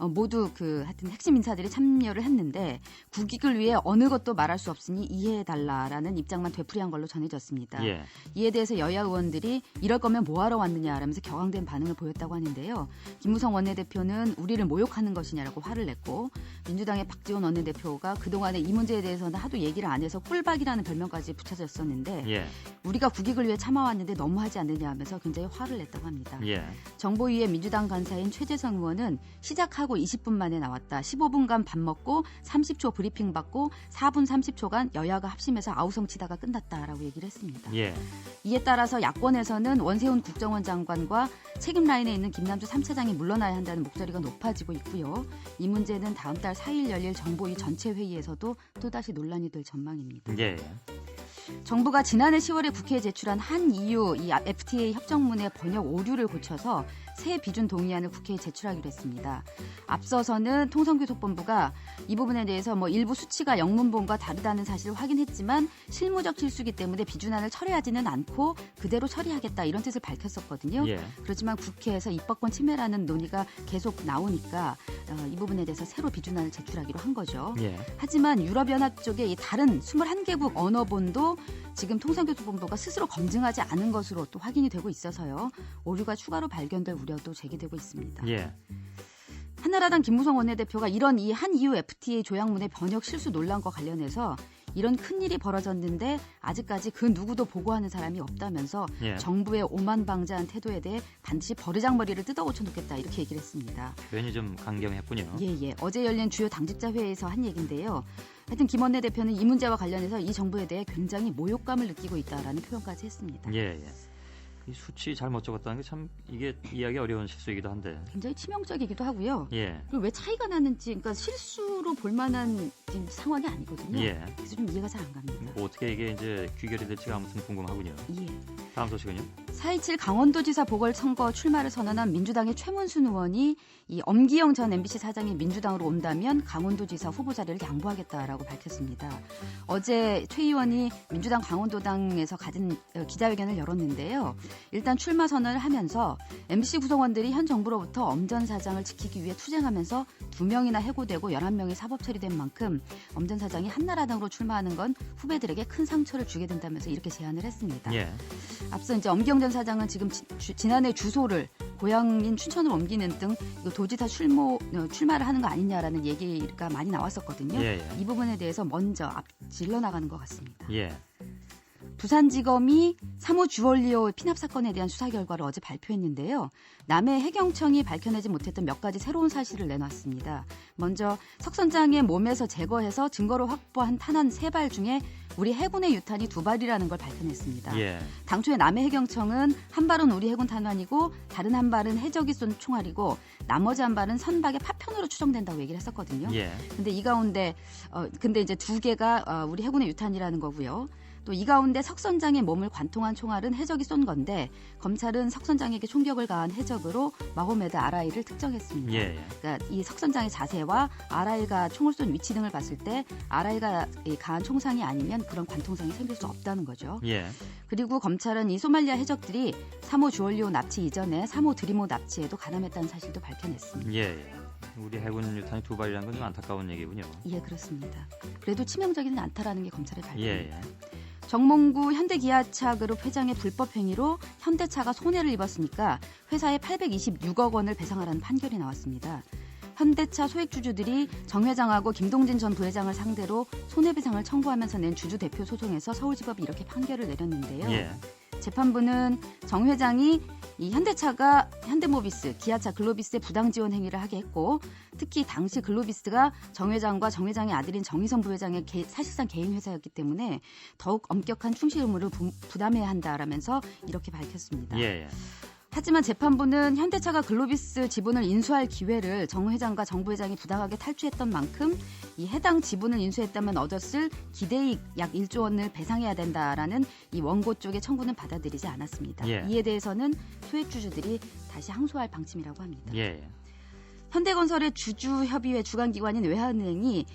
S13: 모두 하여튼 핵심 인사들이 참여를 했는데 국익을 위해 어느 것도 말할 수 없으니 이해해달라라는 입장만 되풀이한 걸로 전해졌습니다.
S2: 예.
S13: 이에 대해서 여야 의원들이 이럴 거면 뭐하러 왔느냐라면서 격앙된 반응을 보였다고 하는데요. 김무성 원내대표는 우리를 모욕하는 것이냐라고 화를 냈고 민주당의 박지원 원내대표가 그동안에 이 문제에 대해서는 하도 얘기를 안 해서 꿀박이라는 별명까지 붙여졌었는데
S2: 예.
S13: 우리가 국익을 위해 참아왔는데 너무하지 않느냐 하면서 굉장히 화를 냈다고 합니다.
S2: 예.
S13: 정보위의 민주당 간사인 최재성 의원은 시작하고 20분 만에 나왔다. 15분간 밥 먹고 30초 브리핑 받고 4분 30초간 여야가 합심해서 아우성치다가 끝났다라고 얘기를 했습니다.
S2: 예.
S13: 이에 따라서 야권에서는 원세훈 국정원 장관과 책임 라인에 있는 김남주 3차장이 물러나야 한다는 목소리가 높아지고 있고요. 이 문제는 다음 달 4일 열릴 정보위 전체 회의에서도 또다시 논란이 될 전망입니다.
S2: 예.
S13: 정부가 지난해 10월에 국회에 제출한 한 EU 이 FTA 협정문의 번역 오류를 고쳐서 새 비준 동의안을 국회에 제출하기로 했습니다. 앞서서는 통상교섭본부가 이 부분에 대해서 일부 수치가 영문본과 다르다는 사실을 확인했지만 실무적 실수기 때문에 비준안을 철회하지는 않고 그대로 처리하겠다 이런 뜻을 밝혔었거든요.
S2: 예.
S13: 그렇지만 국회에서 입법권 침해라는 논의가 계속 나오니까 이 부분에 대해서 새로 비준안을 제출하기로 한 거죠.
S2: 예.
S13: 하지만 유럽연합 쪽의 이 다른 21개국 언어본도 지금 통상교섭본부가 스스로 검증하지 않은 것으로 또 확인이 되고 있어서요. 오류가 추가로 발견될 우려도 제기되고 있습니다.
S2: 예.
S13: 한나라당 김무성 원내대표가 이런 이 한 EU FTA 조약문의 번역 실수 논란과 관련해서 이런 큰일이 벌어졌는데 아직까지 그 누구도 보고하는 사람이 없다면서
S2: 예.
S13: 정부의 오만방자한 태도에 대해 반드시 버르장머리를 뜯어고쳐 놓겠다 이렇게 얘기를 했습니다.
S2: 괜히 좀 강경했군요.
S13: 예. 어제 열린 주요 당직자 회의에서 한 얘기인데요. 하여튼 김 원내대표는 이 문제와 관련해서 이 정부에 대해 굉장히 모욕감을 느끼고 있다라는 표현까지 했습니다.
S2: 예. 이 수치 잘못 적었다는 게 참 이게 이해하기 어려운 실수이기도 한데
S13: 굉장히 치명적이기도 하고요.
S2: 예.
S13: 그리고 왜 차이가 나는지, 그러니까 실수로 볼 만한 지금 상황이 아니거든요.
S2: 예.
S13: 그래서 좀 이해가 잘 안 갑니다.
S2: 뭐 어떻게 이게 이제 귀결이 될지가 아무튼 궁금하군요.
S13: 예.
S2: 다음 소식은요?
S13: 4.27 강원도지사 보궐선거 출마를 선언한 민주당의 최문순 의원이 이 엄기영 전 MBC 사장이 민주당으로 온다면 강원도지사 후보 자리를 양보하겠다라고 밝혔습니다. 어제 최 의원이 민주당 강원도당에서 가진 기자회견을 열었는데요. 일단 출마 선언을 하면서 MBC 구성원들이 현 정부로부터 엄 전 사장을 지키기 위해 투쟁하면서 2명이나 해고되고 11명이 사법 처리된 만큼 엄 전 사장이 한나라당으로 출마하는 건 후배들에게 큰 상처를 주게 된다면서 이렇게 제안을 했습니다.
S2: 예.
S13: 앞서 이제 엄기영 전 사장은 지금 지난해 주소를 고향인 춘천으로 옮기는 등 도지사 출마를 하는 거 아니냐라는 얘기가 많이 나왔었거든요.
S2: 예.
S13: 이 부분에 대해서 먼저 질러 나가는 것 같습니다.
S2: 예.
S13: 부산지검이 3호 주얼리오 피납 사건에 대한 수사 결과를 어제 발표했는데요. 남해 해경청이 밝혀내지 못했던 몇 가지 새로운 사실을 내놨습니다. 먼저 석 선장의 몸에서 제거해서 증거로 확보한 탄환 3발 중에 우리 해군의 유탄이 2발이라는 걸 밝혀냈습니다.
S2: 예.
S13: 당초에 남해 해경청은 한 발은 우리 해군 탄환이고 다른 한 발은 해적이 쏜 총알이고 나머지 한 발은 선박의 파편으로 추정된다고 얘기를 했었거든요.
S2: 예.
S13: 근데 이 가운데 근데 이제 2개가 우리 해군의 유탄이라는 거고요. 또 이 가운데 석 선장의 몸을 관통한 총알은 해적이 쏜 건데 검찰은 석 선장에게 총격을 가한 해적으로 마호메드 아라이를 특정했습니다.
S2: 예.
S13: 그러니까 이 석 선장의 자세와 아라이가 총을 쏜 위치 등을 봤을 때 아라이가 가한 총상이 아니면 그런 관통상이 생길 수 없다는 거죠.
S2: 예.
S13: 그리고 검찰은 이 소말리아 해적들이 3호 주얼리오 납치 이전에 3호 드리모 납치에도 가담했다는 사실도 밝혀냈습니다.
S2: 예. 우리 해군 유탄이 2발이라는 건 좀 안타까운 얘기군요.
S13: 예, 그렇습니다. 그래도 치명적이진 않다라는 게 검찰의 발표입니다.
S2: 예.
S13: 정몽구 현대기아차 그룹 회장의 불법 행위로 현대차가 손해를 입었으니까 회사에 826억 원을 배상하라는 판결이 나왔습니다. 현대차 소액주주들이 정 회장하고 김동진 전 부회장을 상대로 손해배상을 청구하면서 낸 주주 대표 소송에서 서울지법이 이렇게 판결을 내렸는데요.
S2: 예.
S13: 재판부는 정 회장이 이 현대차가 현대모비스, 기아차, 글로비스의 부당 지원 행위를 하게 했고 특히 당시 글로비스가 정 회장과 정 회장의 아들인 정의선 부회장의 사실상 개인 회사였기 때문에 더욱 엄격한 충실 의무를 부담해야 한다라면서 이렇게 밝혔습니다.
S2: 예.
S13: 하지만 재판부는 현대차가 글로비스 지분을 인수할 기회를 정 회장과 정 부회장이 부당하게 탈취했던 만큼 이 해당 지분을 인수했다면 얻었을 기대이익 약 1조 원을 배상해야 된다라는 이 원고 쪽의 청구는 받아들이지 않았습니다.
S2: 예.
S13: 이에 대해서는 소액주주들이 다시 항소할 방침이라고 합니다.
S2: 예.
S13: 현대건설의 주주협의회 주관기관인 외환은행이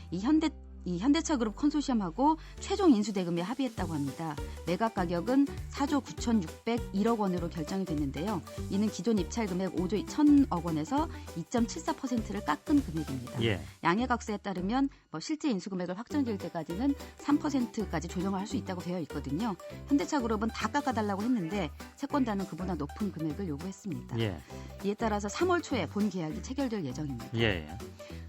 S13: 이 현대차 그룹 컨소시엄하고 최종 인수 대금에 합의했다고 합니다. 매각 가격은 4조 9,601억 원으로 결정이 됐는데요. 이는 기존 입찰 금액 5조 1,000억 원에서 2.74%를 깎은 금액입니다.
S2: 예.
S13: 양해각서에 따르면 실제 인수 금액을 확정될 때까지는 3%까지 조정을 할 수 있다고 되어 있거든요. 현대차 그룹은 다 깎아달라고 했는데 채권단은 그보다 높은 금액을 요구했습니다.
S2: 예.
S13: 이에 따라서 3월 초에 본 계약이 체결될 예정입니다.
S2: 예.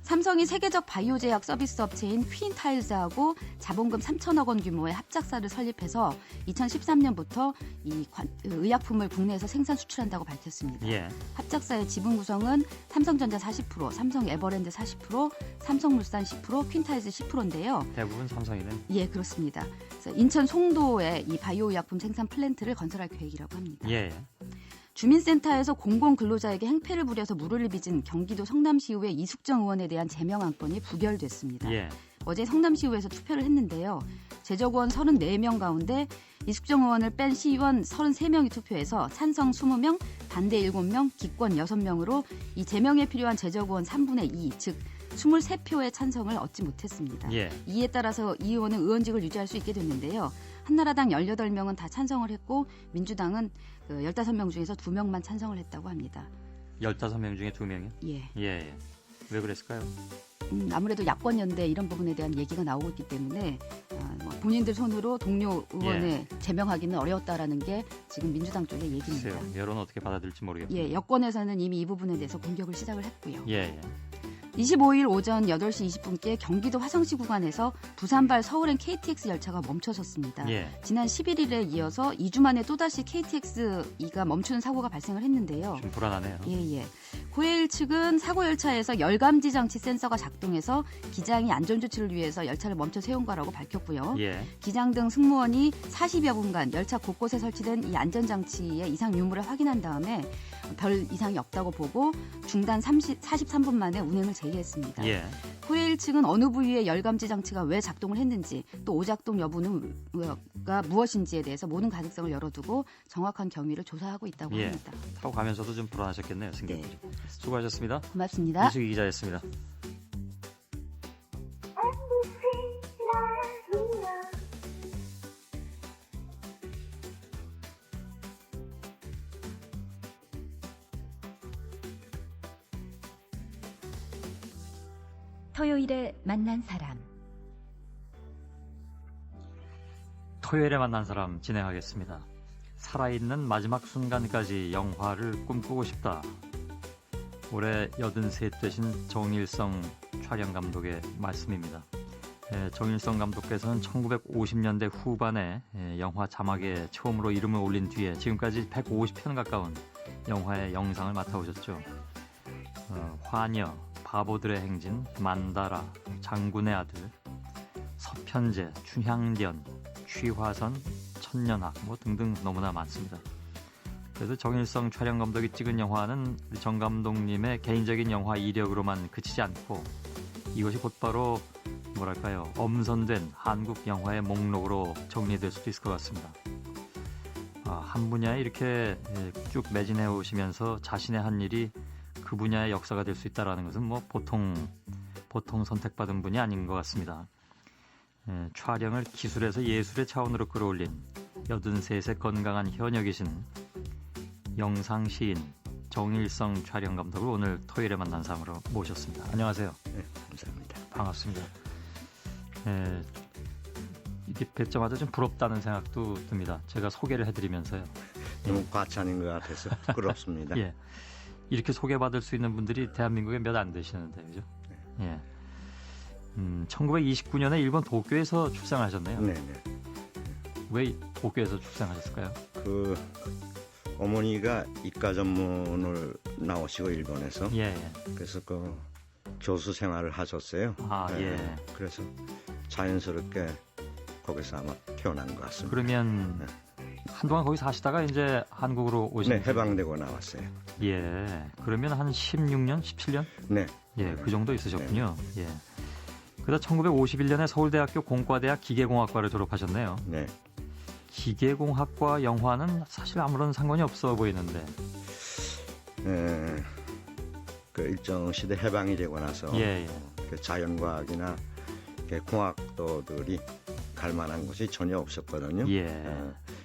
S13: 삼성이 세계적 바이오 제약 서비스 업체인 퀸타일즈하고 자본금 3천억 원 규모의 합작사를 설립해서 2013년부터 이 의약품을 국내에서 생산 수출한다고 밝혔습니다.
S2: 예.
S13: 합작사의 지분 구성은 삼성전자 40%, 삼성 에버랜드 40%, 삼성물산 10%, 퀸타일즈 10%인데요.
S2: 대부분 삼성이네.
S13: 예, 그렇습니다. 그래서 인천 송도에 이 바이오 의약품 생산 플랜트를 건설할 계획이라고 합니다.
S2: 예.
S13: 주민센터에서 공공근로자에게 행패를 부려서 물을 빚은 경기도 성남시의회 이숙정 의원에 대한 제명 안건이 부결됐습니다.
S2: 예.
S13: 어제 성남시의회에서 투표를 했는데요. 제적의원 34명 가운데 이숙정 의원을 뺀 시의원 33명이 투표해서 찬성 20명, 반대 7명, 기권 6명으로 이 제명에 필요한 제적의원 3분의 2, 즉 23표의 찬성을 얻지 못했습니다.
S2: 예.
S13: 이에 따라서 이 의원은 의원직을 유지할 수 있게 됐는데요. 한나라당 18명은 다 찬성을 했고 민주당은 15명 중에서 2명만 찬성을 했다고 합니다.
S2: 15명 중에 2명이요?
S13: 예.
S2: 예. 왜 그랬을까요?
S13: 아무래도 야권연대 이런 부분에 대한 얘기가 나오고 있기 때문에 본인들 손으로 동료 의원을 제명하기는 어려웠다라는 게 지금 민주당 쪽의 얘기입니다.
S2: 글쎄요. 여론은 어떻게 받아들일지 모르겠습니다.
S13: 예, 여권에서는 이미 이 부분에 대해서 공격을 시작을 했고요.
S2: 예.
S13: 25일 오전 8시 20분께 경기도 화성시 구간에서 부산발 서울행 KTX 열차가 멈춰섰습니다.
S2: 예.
S13: 지난 11일에 이어서 2주 만에 또다시 KTX2가 멈추는 사고가 발생을 했는데요.
S2: 좀 불안하네요.
S13: 예. 고해일 측은 사고 열차에서 열감지 장치 센서가 작동해서 기장이 안전조치를 위해서 열차를 멈춰 세운 거라고 밝혔고요.
S2: 예.
S13: 기장 등 승무원이 40여 분간 열차 곳곳에 설치된 이 안전장치의 이상 유무를 확인한 다음에 별 이상이 없다고 보고 중단 43분 만에 운행을 재개했습니다.
S2: 예.
S13: 코레일 측은 어느 부위의 열감지 장치가 왜 작동을 했는지 또 오작동 여부는 무엇인지에 대해서 모든 가능성을 열어두고 정확한 경위를 조사하고 있다고
S2: 예.
S13: 합니다.
S2: 타고 가면서도 좀 불안하셨겠네요, 승객들이. 수고하셨습니다.
S13: 고맙습니다.
S2: 이수기 기자였습니다.
S8: 토요일에 만난 사람.
S2: 토요일에 만난 사람 진행하겠습니다. 살아있는 마지막 순간까지 영화를 꿈꾸고 싶다. 올해 83 되신 정일성 촬영 감독의 말씀입니다. 정일성 감독께서는 1950년대 후반에 영화 자막에 처음으로 이름을 올린 뒤에 지금까지 150편 가까운 영화의 영상을 맡아오셨죠. 화녀, 바보들의 행진, 만다라, 장군의 아들, 서편제, 춘향전, 취화선, 천년학 등등 너무나 많습니다. 그래서 정일성 촬영 감독이 찍은 영화는 정 감독님의 개인적인 영화 이력으로만 그치지 않고 이것이 곧바로 뭐랄까요, 엄선된 한국 영화의 목록으로 정리될 수도 있을 것 같습니다. 한 분야에 이렇게 쭉 매진해 오시면서 자신의 한 일이 그 분야의 역사가 될 수 있다는 것은 뭐 보통 선택받은 분이 아닌 것 같습니다. 촬영을 기술에서 예술의 차원으로 끌어올린 83세 건강한 현역이신 영상 시인 정일성 촬영 감독을 오늘 토요일에 만난 사람으로 모셨습니다. 안녕하세요.
S14: 네, 감사합니다.
S2: 반갑습니다. 이게 뵙자마자 좀 부럽다는 생각도 듭니다. 제가 소개를 해드리면서요.
S14: 너무 과찬인 것 같아서 부끄럽습니다.
S2: 예. 이렇게 소개받을 수 있는 분들이 대한민국에 몇 안 되시는데, 그죠? 네. 예. 1929년에 일본 도쿄에서 출생하셨네요.
S14: 네.
S2: 왜 도쿄에서 출생하셨을까요?
S14: 어머니가 이과 전문을 나오시고 일본에서.
S2: 예.
S14: 그래서 교수 생활을 하셨어요.
S2: 예.
S14: 그래서 자연스럽게 거기서 아마 태어난 것 같습니다.
S2: 그러면 한동안 거기 사시다가 이제 한국으로 오신
S14: 네, 해방되고 나왔어요.
S2: 예. 그러면 한 16년, 17년?
S14: 네.
S2: 예, 그 정도 있으셨군요. 네. 예. 그러다 1951년에 서울대학교 공과대학 기계공학과를 졸업하셨네요.
S14: 네.
S2: 기계공학과 영화는 사실 아무런 상관이 없어 보이는데.
S14: 그 일정 시대 해방이 되고 나서 그 자연과학이나 공학도들이 갈 만한 곳이 전혀 없었거든요.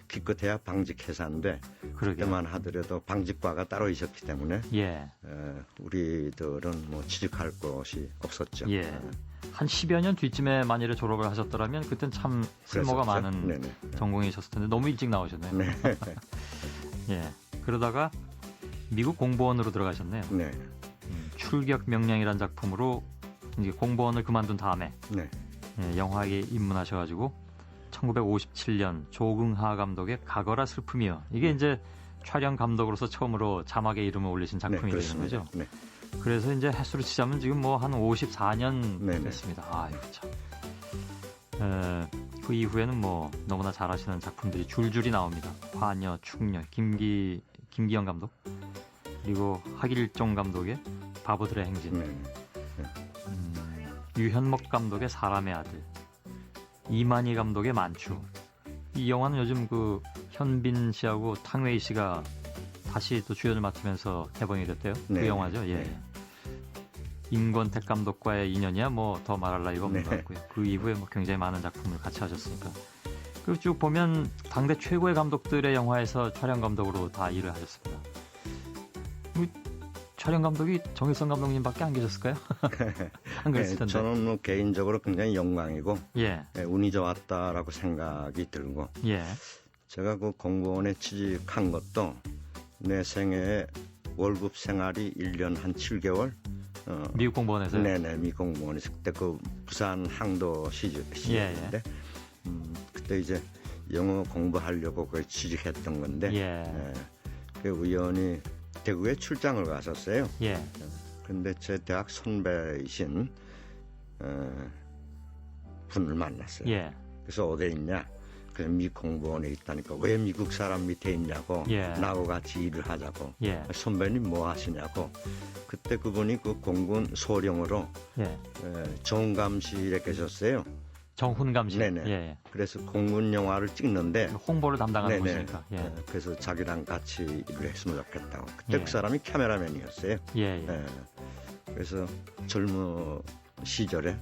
S14: 기껏해야 방직회사인데 그때만 하더라도 방직과가 따로 있었기 때문에 우리들은 뭐 취직할 곳이 없었죠.
S2: 한 10여 년 뒤쯤에 만일에 졸업을 하셨더라면 그땐 참 쓸모가 많은 전공이셨을 텐데 너무 일찍 나오셨네요.
S14: 네.
S2: 그러다가 미국 공보원으로 들어가셨네요. 출격 명령이라는 작품으로 이제 공보원을 그만둔 다음에 영화에 입문하셔가지고 1957년 조긍하 감독의 가거라 슬픔이요. 이게 이제 촬영 감독으로서 처음으로 자막에 이름을 올리신 작품이 되는 거죠. 그래서 이제 횟수로 치자면 지금 뭐 한 54년 됐습니다. 아이고 참. 그 이후에는 뭐 너무나 잘하시는 작품들이 줄줄이 나옵니다. 화녀, 충녀, 김기영 감독, 그리고 하길종 감독의 바보들의 행진, 유현목 감독의 사람의 아들, 이만희 감독의 만추. 이 영화는 요즘 그 현빈 씨하고 탕웨이 씨가 다시 또 주연을 맡으면서 개봉이 됐대요. 그 영화죠. 임권택 감독과의 인연이야 뭐 더 말할 나위가 없는 것 같고요. 그 이후에 뭐 굉장히 많은 작품을 같이 하셨으니까. 그리고 쭉 보면 당대 최고의 감독들의 영화에서 촬영 감독으로 다 일을 하셨습니다. 촬영 감독이 정일성 감독님밖에 안 계셨을까요? 안 그랬을 텐데.
S14: 저는 뭐 개인적으로 굉장히 영광이고 운이 좋았다라고 생각이 들고 제가 그 공보원에 취직한 것도 내 생애에 월급 생활이 1년 한 7개월
S2: 미국 공보원에서요?
S14: 네네, 미국 공보원에서 그때 그 부산 항도 시절인데 그때 이제 영어 공부하려고 거기 취직했던 건데 그 우연히 대구에 출장을 갔었어요. 그런데 제 대학 선배이신 분을 만났어요. 그래서 어디 있냐? 그 미 공무원에 있다니까 왜 미국 사람 밑에 있냐고
S2: 예.
S14: 나하고 같이 일을 하자고
S2: 예.
S14: 선배님 뭐 하시냐고 그때 그분이 그 공군 소령으로
S2: 예.
S14: 정감실에 계셨어요.
S2: 정훈감실.
S14: 네네.
S2: 예.
S14: 그래서 공군 영화를 찍는데
S2: 홍보를 담당하는
S14: 네네.
S2: 분이니까. 예.
S14: 그래서 자기랑 같이 일을 했으면 좋겠다고. 그때
S2: 예.
S14: 그 사람이 카메라맨이었어요.
S2: 예.
S14: 그래서 젊은 시절에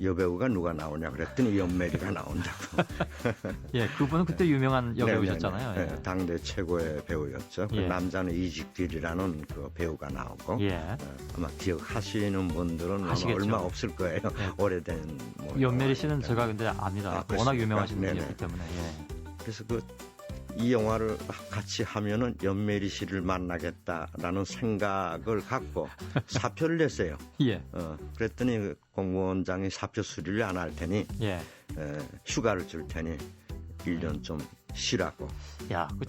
S14: 여배우가 누가 나오냐 그랬더니 연메리가 나온다고.
S2: 예, 그분은 그때 유명한 여배우셨잖아요.
S14: 네, 당대 최고의 배우였죠. 그
S2: 예.
S14: 남자는 이직길이라는 그 배우가 나오고
S2: 예.
S14: 아마 기억하시는 분들은
S2: 하시겠죠.
S14: 얼마 없을 거예요.
S2: 예.
S14: 오래된 뭐
S2: 연메리 씨는 제가 근데 압니다. 워낙 유명하신
S14: 네네.
S2: 분이었기 때문에. 예.
S14: 그래서 이 영화를 같이 하면은 연메리 씨를 만나겠다라는 생각을 갖고 사표를 냈어요.
S2: 예.
S14: 그랬더니 그 공무원장이 사표 수리를 안 할 테니
S2: 예.
S14: 휴가를 줄 테니 1년 좀 쉬라고.
S2: 야, 그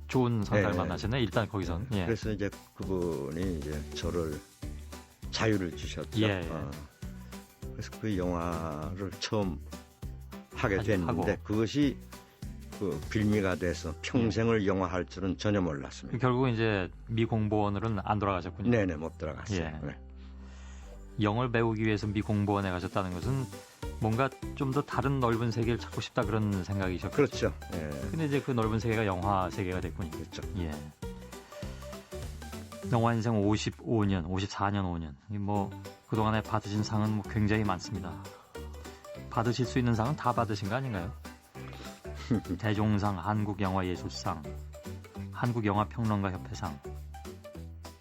S2: 좋은 상사를
S14: 네.
S2: 만나셨네. 일단 거기선. 예.
S14: 그래서 이제 그분이 이제 저를 자유를 주셨죠.
S2: 예.
S14: 그래서 그 영화를 처음 하게 됐는데
S2: 하고.
S14: 그것이 그 빌미가 돼서 평생을 영화 할 줄은 전혀 몰랐습니다.
S2: 결국 이제 미 공무원으로는 안 돌아가셨군요.
S14: 네네, 못 들어갔어요.
S2: 예.
S14: 네.
S2: 영어를 배우기 위해서 미 공무원에 가셨다는 것은 뭔가 좀 더 다른 넓은 세계를 찾고 싶다 그런 생각이셨죠.
S14: 그렇죠. 예.
S2: 근데 이제 그 넓은 세계가 영화 세계가 됐군요.
S14: 그렇죠.
S2: 예. 영화 인생 54년 5년. 뭐 그동안에 받으신 상은 뭐 굉장히 많습니다. 받으실 수 있는 상은 다 받으신 거 아닌가요? 대종상, 한국영화예술상, 한국영화평론가협회상,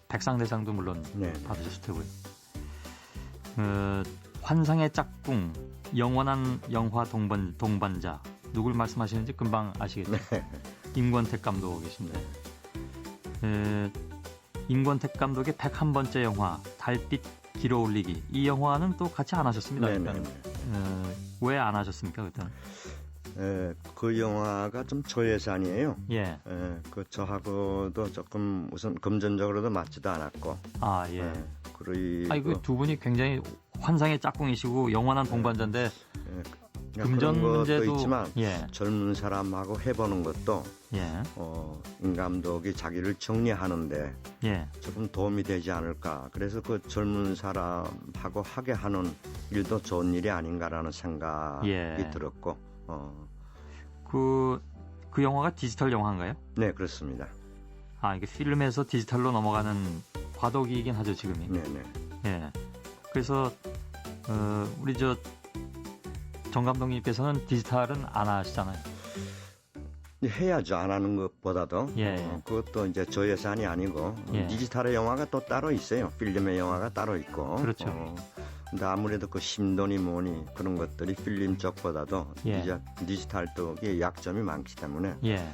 S2: 백상대상도 물론
S14: 네.
S2: 받으셨을 테고요. 환상의 짝꿍, 영원한 영화 동반자, 누굴 말씀하시는지 금방 아시겠죠?
S14: 네.
S2: 임권택 감독 계십니다. 임권택 감독의 101번째 영화 달빛 길어올리기, 이 영화는 또 같이 안 하셨습니다. 왜 안 하셨습니까 그때는?
S14: 그 영화가 좀 저예산이에요.
S2: 예.
S14: 그 저하고도 조금 우선 금전적으로도 맞지도 않았고.
S2: 아 예.
S14: 그리고
S2: 아니 그 두 분이 굉장히 환상의 짝꿍이시고 영원한 동반자인데 금전 문제도
S14: 있지만
S2: 예.
S14: 젊은 사람하고 해보는 것도
S2: 예.
S14: 임 감독이 자기를 정리하는데
S2: 예.
S14: 조금 도움이 되지 않을까. 그래서 그 젊은 사람하고 하게 하는 일도 좋은 일이 아닌가라는 생각이
S2: 예.
S14: 들었고.
S2: 그 영화가 디지털 영화인가요?
S14: 네, 그렇습니다.
S2: 아, 이게 필름에서 디지털로 넘어가는 과도기이긴 하죠, 지금이.
S14: 네네.
S2: 예. 그래서, 우리 정 감독님께서는 디지털은 안 하시잖아요.
S14: 해야죠. 안 하는 것보다도.
S2: 예.
S14: 그것도 이제 저예산이 아니고.
S2: 예.
S14: 디지털의 영화가 또 따로 있어요. 필름의 영화가 따로 있고.
S2: 그렇죠.
S14: 근데 아무래도 그 심도니 뭐니 그런 것들이 필름 쪽보다도
S2: 예.
S14: 디지털 쪽에 약점이 많기 때문에.
S2: 예.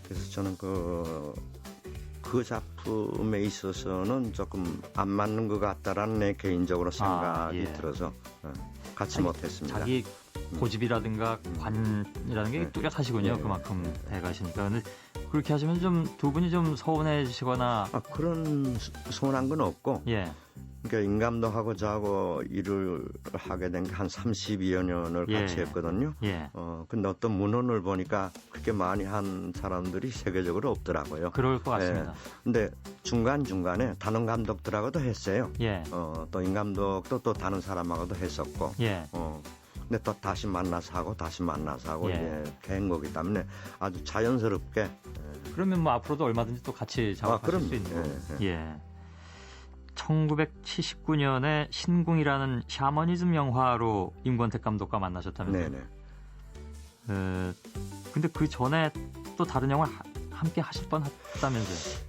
S14: 그래서 저는 그 작품에 있어서는 조금 안 맞는 것 같다라는 내 개인적으로 생각이
S2: 예.
S14: 들어서 같이 못했습니다.
S2: 자기 고집이라든가 관이라는 게 뚜렷하시군요.
S14: 네.
S2: 그만큼 돼가시니까. 근데 그렇게 하시면 좀 두 분이 좀 서운해지시거나.
S14: 그런 서운한 건 없고.
S2: 예.
S14: 그러니까 임 감독하고 저하고 일을 하게 된 게 한 32여 년을
S2: 예.
S14: 같이 했거든요.
S2: 예.
S14: 근데 어떤 문헌을 보니까 그렇게 많이 한 사람들이 세계적으로 없더라고요.
S2: 그럴 것 같습니다.
S14: 근데 중간중간에 다른 감독들하고도 했어요.
S2: 예.
S14: 또 임 감독도 또 다른 사람하고도 했었고.
S2: 예.
S14: 근데 또 다시 만나서 하고 다시 만나서 하고
S2: 예.
S14: 이제 된 거기 때문에 아주 자연스럽게.
S2: 그러면 뭐 앞으로도 얼마든지 또 같이 작업하실 수 있는 거예요. 예. 1979년에 신궁이라는 샤머니즘 영화로 임권택 감독과 만나셨다면서요?
S14: 네네.
S2: 근데 그 전에 또 다른 영화 함께 하실 뻔 했다면서요?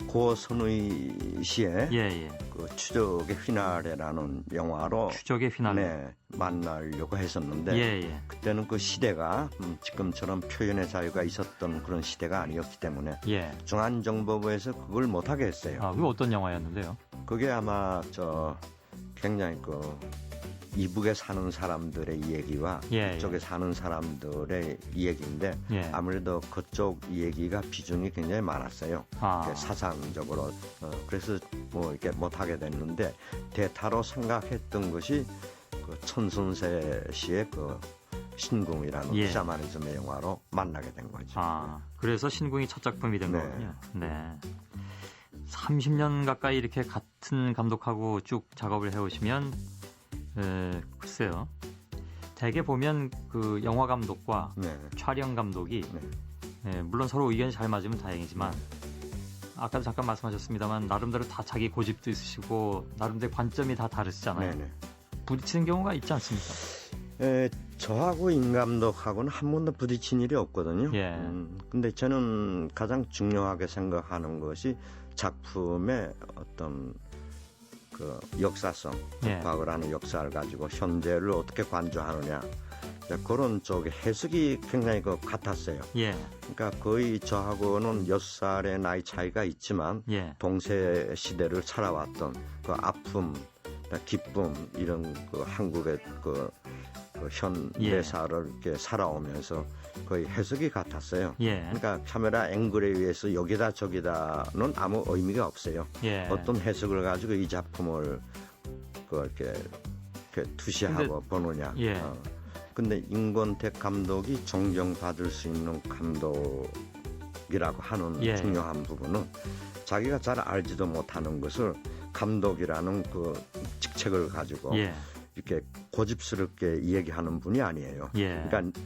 S14: 고 선우희 씨의
S2: 예.
S14: 그 추적의 휘나레라는 영화로
S2: 추적의 휘나레.
S14: 네, 만나려고 했었는데
S2: 예.
S14: 그때는 그 시대가 지금처럼 표현의 자유가 있었던 그런 시대가 아니었기 때문에
S2: 예.
S14: 중앙정보부에서 그걸 못하게 했어요.
S2: 아, 그게 어떤 영화였는데요?
S14: 그게 아마 굉장히 이북에 사는 사람들의 이야기와
S2: 예.
S14: 이쪽에 사는 사람들의 이야기인데
S2: 예.
S14: 아무래도 그쪽 이야기가 비중이 굉장히 많았어요. 사상적으로. 그래서 뭐 이렇게 못하게 됐는데 대타로 생각했던 것이 그 천선세 씨의 그 신궁이라는
S2: 예.
S14: 샤머니즘의 영화로 만나게 된 거죠.
S2: 아, 그래서 신궁이 첫 작품이 된
S14: 네.
S2: 거군요. 네. 30년 가까이 이렇게 같은 감독하고 쭉 작업을 해오시면 글쎄요. 대개 보면 그 영화 감독과
S14: 네.
S2: 촬영 감독이 물론 서로 의견이 잘 맞으면 다행이지만 아까도 잠깐 말씀하셨습니다만 나름대로 다 자기 고집도 있으시고 나름대로 관점이 다 다르시잖아요.
S14: 네네.
S2: 부딪히는 경우가 있지 않습니까?
S14: 저하고 임 감독하고는 한 번도 부딪힌 일이 없거든요.
S2: 예.
S14: 근데 저는 가장 중요하게 생각하는 것이 작품의 어떤 그 역사성,
S2: 예.
S14: 과거를 하는 역사를 가지고 현재를 어떻게 관조하느냐. 그런 쪽에 해석이 굉장히 같았어요.
S2: 예.
S14: 그러니까 거의 저하고는 6살의 나이 차이가 있지만
S2: 예.
S14: 동세 시대를 살아왔던 그 아픔, 기쁨 이런 그 한국의 그 현대사를 이렇게 살아오면서 거의 해석이 같았어요.
S2: 예.
S14: 그러니까 카메라 앵글에 의해서 여기다 저기다는 아무 의미가 없어요.
S2: 예.
S14: 어떤 해석을 가지고 이 작품을 이렇게 투시하고 보느냐.
S2: 예.
S14: 근데 임권택 감독이 존경받을 수 있는 감독이라고 하는
S2: 예.
S14: 중요한 부분은 자기가 잘 알지도 못하는 것을 감독이라는 그 직책을 가지고
S2: 예.
S14: 이렇게 고집스럽게 얘기하는 분이 아니에요.
S2: 예.
S14: 그러니까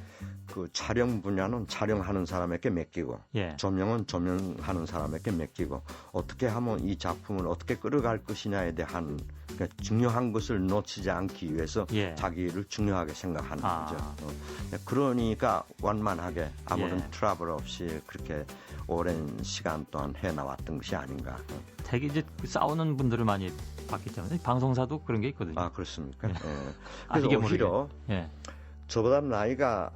S14: 그 촬영 분야는 촬영하는 사람에게 맡기고
S2: 예.
S14: 조명은 조명하는 사람에게 맡기고 어떻게 하면 이 작품을 어떻게 끌어갈 것이냐에 대한 그러니까 중요한 것을 놓치지 않기 위해서
S2: 예.
S14: 자기를 중요하게 생각하는
S2: 아.
S14: 거죠. 그러니까 완만하게 아무런
S2: 예.
S14: 트러블 없이 그렇게 오랜 시간 동안 해나왔던 것이 아닌가.
S2: 되게 이제 싸우는 분들을 많이 봤기 때문에 방송사도 그런 게 있거든요.
S14: 아 그렇습니까?
S2: 예.
S14: 예.
S2: 알게
S14: 그래서
S2: 모르게.
S14: 오히려
S2: 예.
S14: 저보다 나이가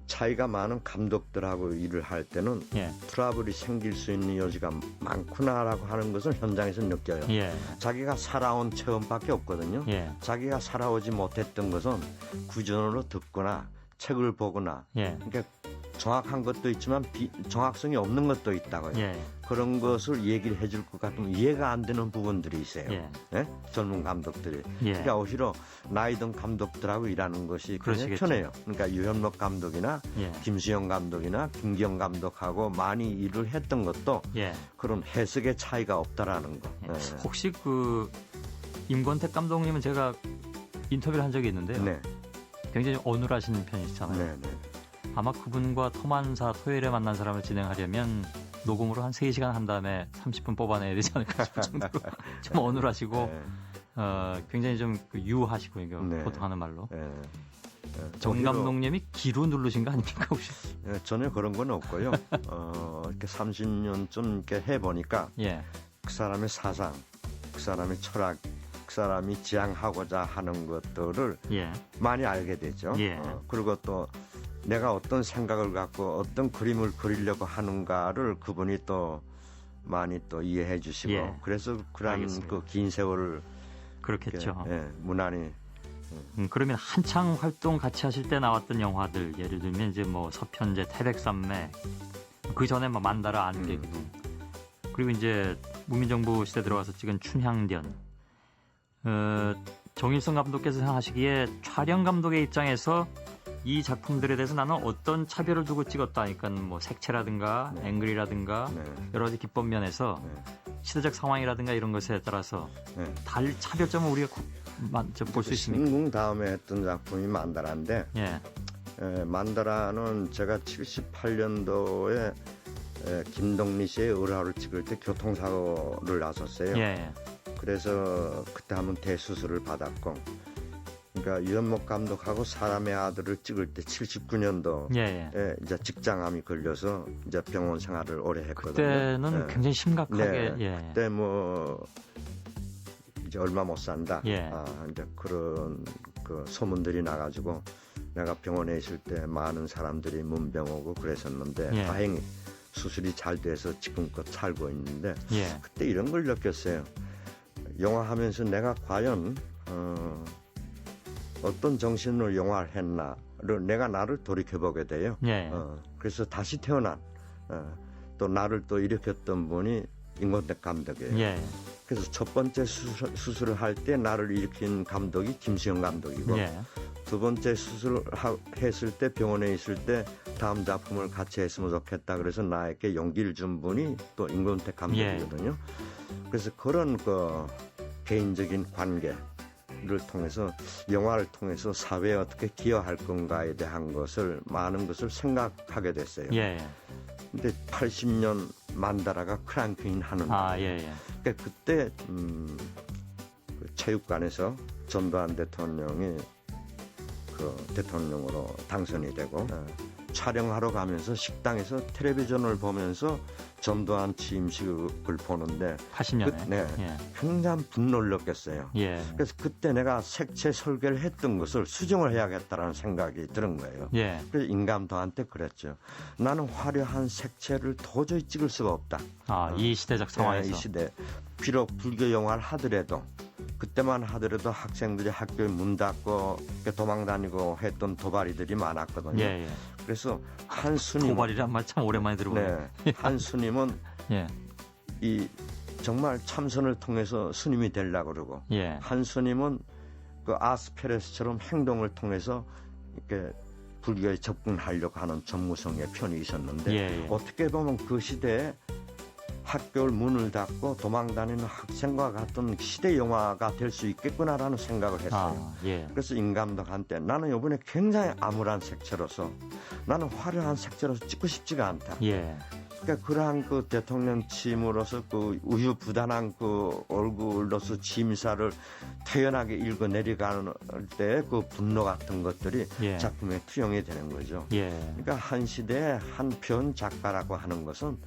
S14: 차이가 많은 감독들하고 일을 할 때는
S2: 예.
S14: 트러블이 생길 수 있는 여지가 많구나라고 하는 것을 현장에서 느껴요.
S2: 예.
S14: 자기가 살아온 체험밖에 없거든요.
S2: 예.
S14: 자기가 살아오지 못했던 것은 구전으로 듣거나 책을 보거나
S2: 예.
S14: 그러니까 정확한 것도 있지만 정확성이 없는 것도 있다고요.
S2: 예.
S14: 그런 것을 얘기를 해줄 것 같으면 이해가 안 되는 부분들이 있어요.
S2: 예.
S14: 네? 젊은 감독들이.
S2: 예.
S14: 그러니까 오히려 나이 든 감독들하고 일하는 것이 굉장히
S2: 그러시겠죠.
S14: 편해요. 그러니까 유현목 감독이나
S2: 예.
S14: 김수영 감독이나 김기영 감독하고 많이 일을 했던 것도
S2: 예.
S14: 그런 해석의 차이가 없다라는 거.
S2: 예.
S14: 네.
S2: 혹시 그 임권택 감독님은 제가 인터뷰를 한 적이 있는데요.
S14: 네.
S2: 굉장히 어눌하신 편이시잖아요.
S14: 네, 네.
S2: 아마 그분과 토만사 토요일에 만난 사람을 진행하려면 녹음으로 한 3시간 한 다음에 30분 뽑아내야 되지 않을까 싶을 정도로 좀 어눌하시고
S14: 네.
S2: 굉장히 좀 유하시고 이거
S14: 네.
S2: 보통 하는 말로.
S14: 네.
S2: 정 감독님이 기로 누르신 거 아닙니까 혹시?
S14: 네, 전혀 그런 건 없고요. 이렇게 30년쯤 이렇게 해보니까
S2: 예.
S14: 그 사람의 사상, 그 사람의 철학, 그 사람이 지향하고자 하는 것들을
S2: 예.
S14: 많이 알게 되죠.
S2: 예.
S14: 그리고 또 내가 어떤 생각을 갖고 어떤 그림을 그리려고 하는가를 그분이 또 많이 또 이해해 주시고
S2: 예.
S14: 그래서 그런 그 긴 세월을
S2: 그렇겠죠.
S14: 이렇게, 예, 무난히
S2: 그러면 한창 활동 같이 하실 때 나왔던 영화들 예를 들면 이제 뭐 서편제, 태백산맥 그 전에 뭐 만다라 안개기둥 그리고 이제 문민정부 시대 들어와서 찍은 춘향전. 정일성 감독께서 생각하시기에 촬영 감독의 입장에서 이 작품들에 대해서 나는 어떤 차별을 두고 찍었다 하니까 뭐 색채라든가 앵글이라든가 여러 가지 기법 면에서 시대적 상황이라든가 이런 것에 따라서 차별점을 우리가 볼 수 있습니다.
S14: 신궁 다음에 했던 작품이 만다라인데
S2: 예.
S14: 만다라는 제가 78년도에 김동리 씨의 을화를 찍을 때 교통사고를 나섰어요.
S2: 예.
S14: 그래서 그때 한번 대수술을 받았고 그러니까 유현목 감독하고 사람의 아들을 찍을 때 79년도
S2: 예.
S14: 이제 직장암이 걸려서 이제 병원 생활을 오래 했거든요.
S2: 그때는 굉장히 심각하게
S14: 그때 뭐 이제 얼마 못 산다.
S2: 예.
S14: 이제 그런 그 소문들이 나가지고 내가 병원에 있을 때 많은 사람들이 문병 오고 그랬었는데
S2: 예.
S14: 다행히 수술이 잘 돼서 지금껏 살고 있는데
S2: 예.
S14: 그때 이런 걸 느꼈어요. 영화 하면서 내가 과연 어떤 정신으로 영화를 했나를 내가 나를 돌이켜보게 돼요.
S2: 예.
S14: 그래서 다시 태어난 또 나를 또 일으켰던 분이 임권택 감독이에요.
S2: 예.
S14: 그래서 첫 번째 수술을 할 때 나를 일으킨 감독이 김수영 감독이고
S2: 예.
S14: 두 번째 수술했을 때 병원에 있을 때 다음 작품을 같이 했으면 좋겠다. 그래서 나에게 용기를 준 분이 또 임권택 감독이거든요. 그래서 그런 그 개인적인 관계를 통해서 영화를 통해서 사회에 어떻게 기여할 건가에 대한 것을 많은 것을 생각하게 됐어요. 근데 80년 만다라가 크랑크인 하는 그러니까 그때 그 체육관에서 전두환 대통령이 그 대통령으로 당선이 되고 촬영하러 가면서 식당에서 텔레비전을 보면서 전두환 취임식을 보는데
S2: 80년에
S14: 굉장히 분노를 느꼈어요. 그래서 그때 내가 색채 설계를 했던 것을 수정을 해야겠다라는 생각이 드는 거예요. 그래서 임감독한테 그랬죠. 나는 화려한 색채를 도저히 찍을 수가 없다.
S2: 이 시대적 상황에서.
S14: 이 시대. 비록 불교 영화를 하더라도 그때만 하더라도 학생들이 학교에 문 닫고 도망다니고 했던 도발이들이 많았거든요. 그래서 한 스님
S2: 도발이란 말 참 오랜만에 들어보네요.
S14: 한 스님은 이 정말 참선을 통해서 스님이 되려고 그러고 한 스님은 그 아스페레스처럼 행동을 통해서 이렇게 불교에 접근하려고 하는 전무성의 편이 있었는데 어떻게 보면 그 시대에 학교를 문을 닫고 도망다니는 학생과 같은 시대 영화가 될 수 있겠구나라는 생각을 했어요. 그래서 임감독한테 나는 이번에 굉장히 암울한 색채로서 나는 화려한 색채로서 찍고 싶지가 않다. 그러니까 그러한 그 대통령 취임으로서 그 우유부단한 그 얼굴로서 취임사를 태연하게 읽어 내려가는 때 그 분노 같은 것들이 작품에 투영이 되는 거죠. 그러니까 한 시대의 한 편 작가라고 하는 것은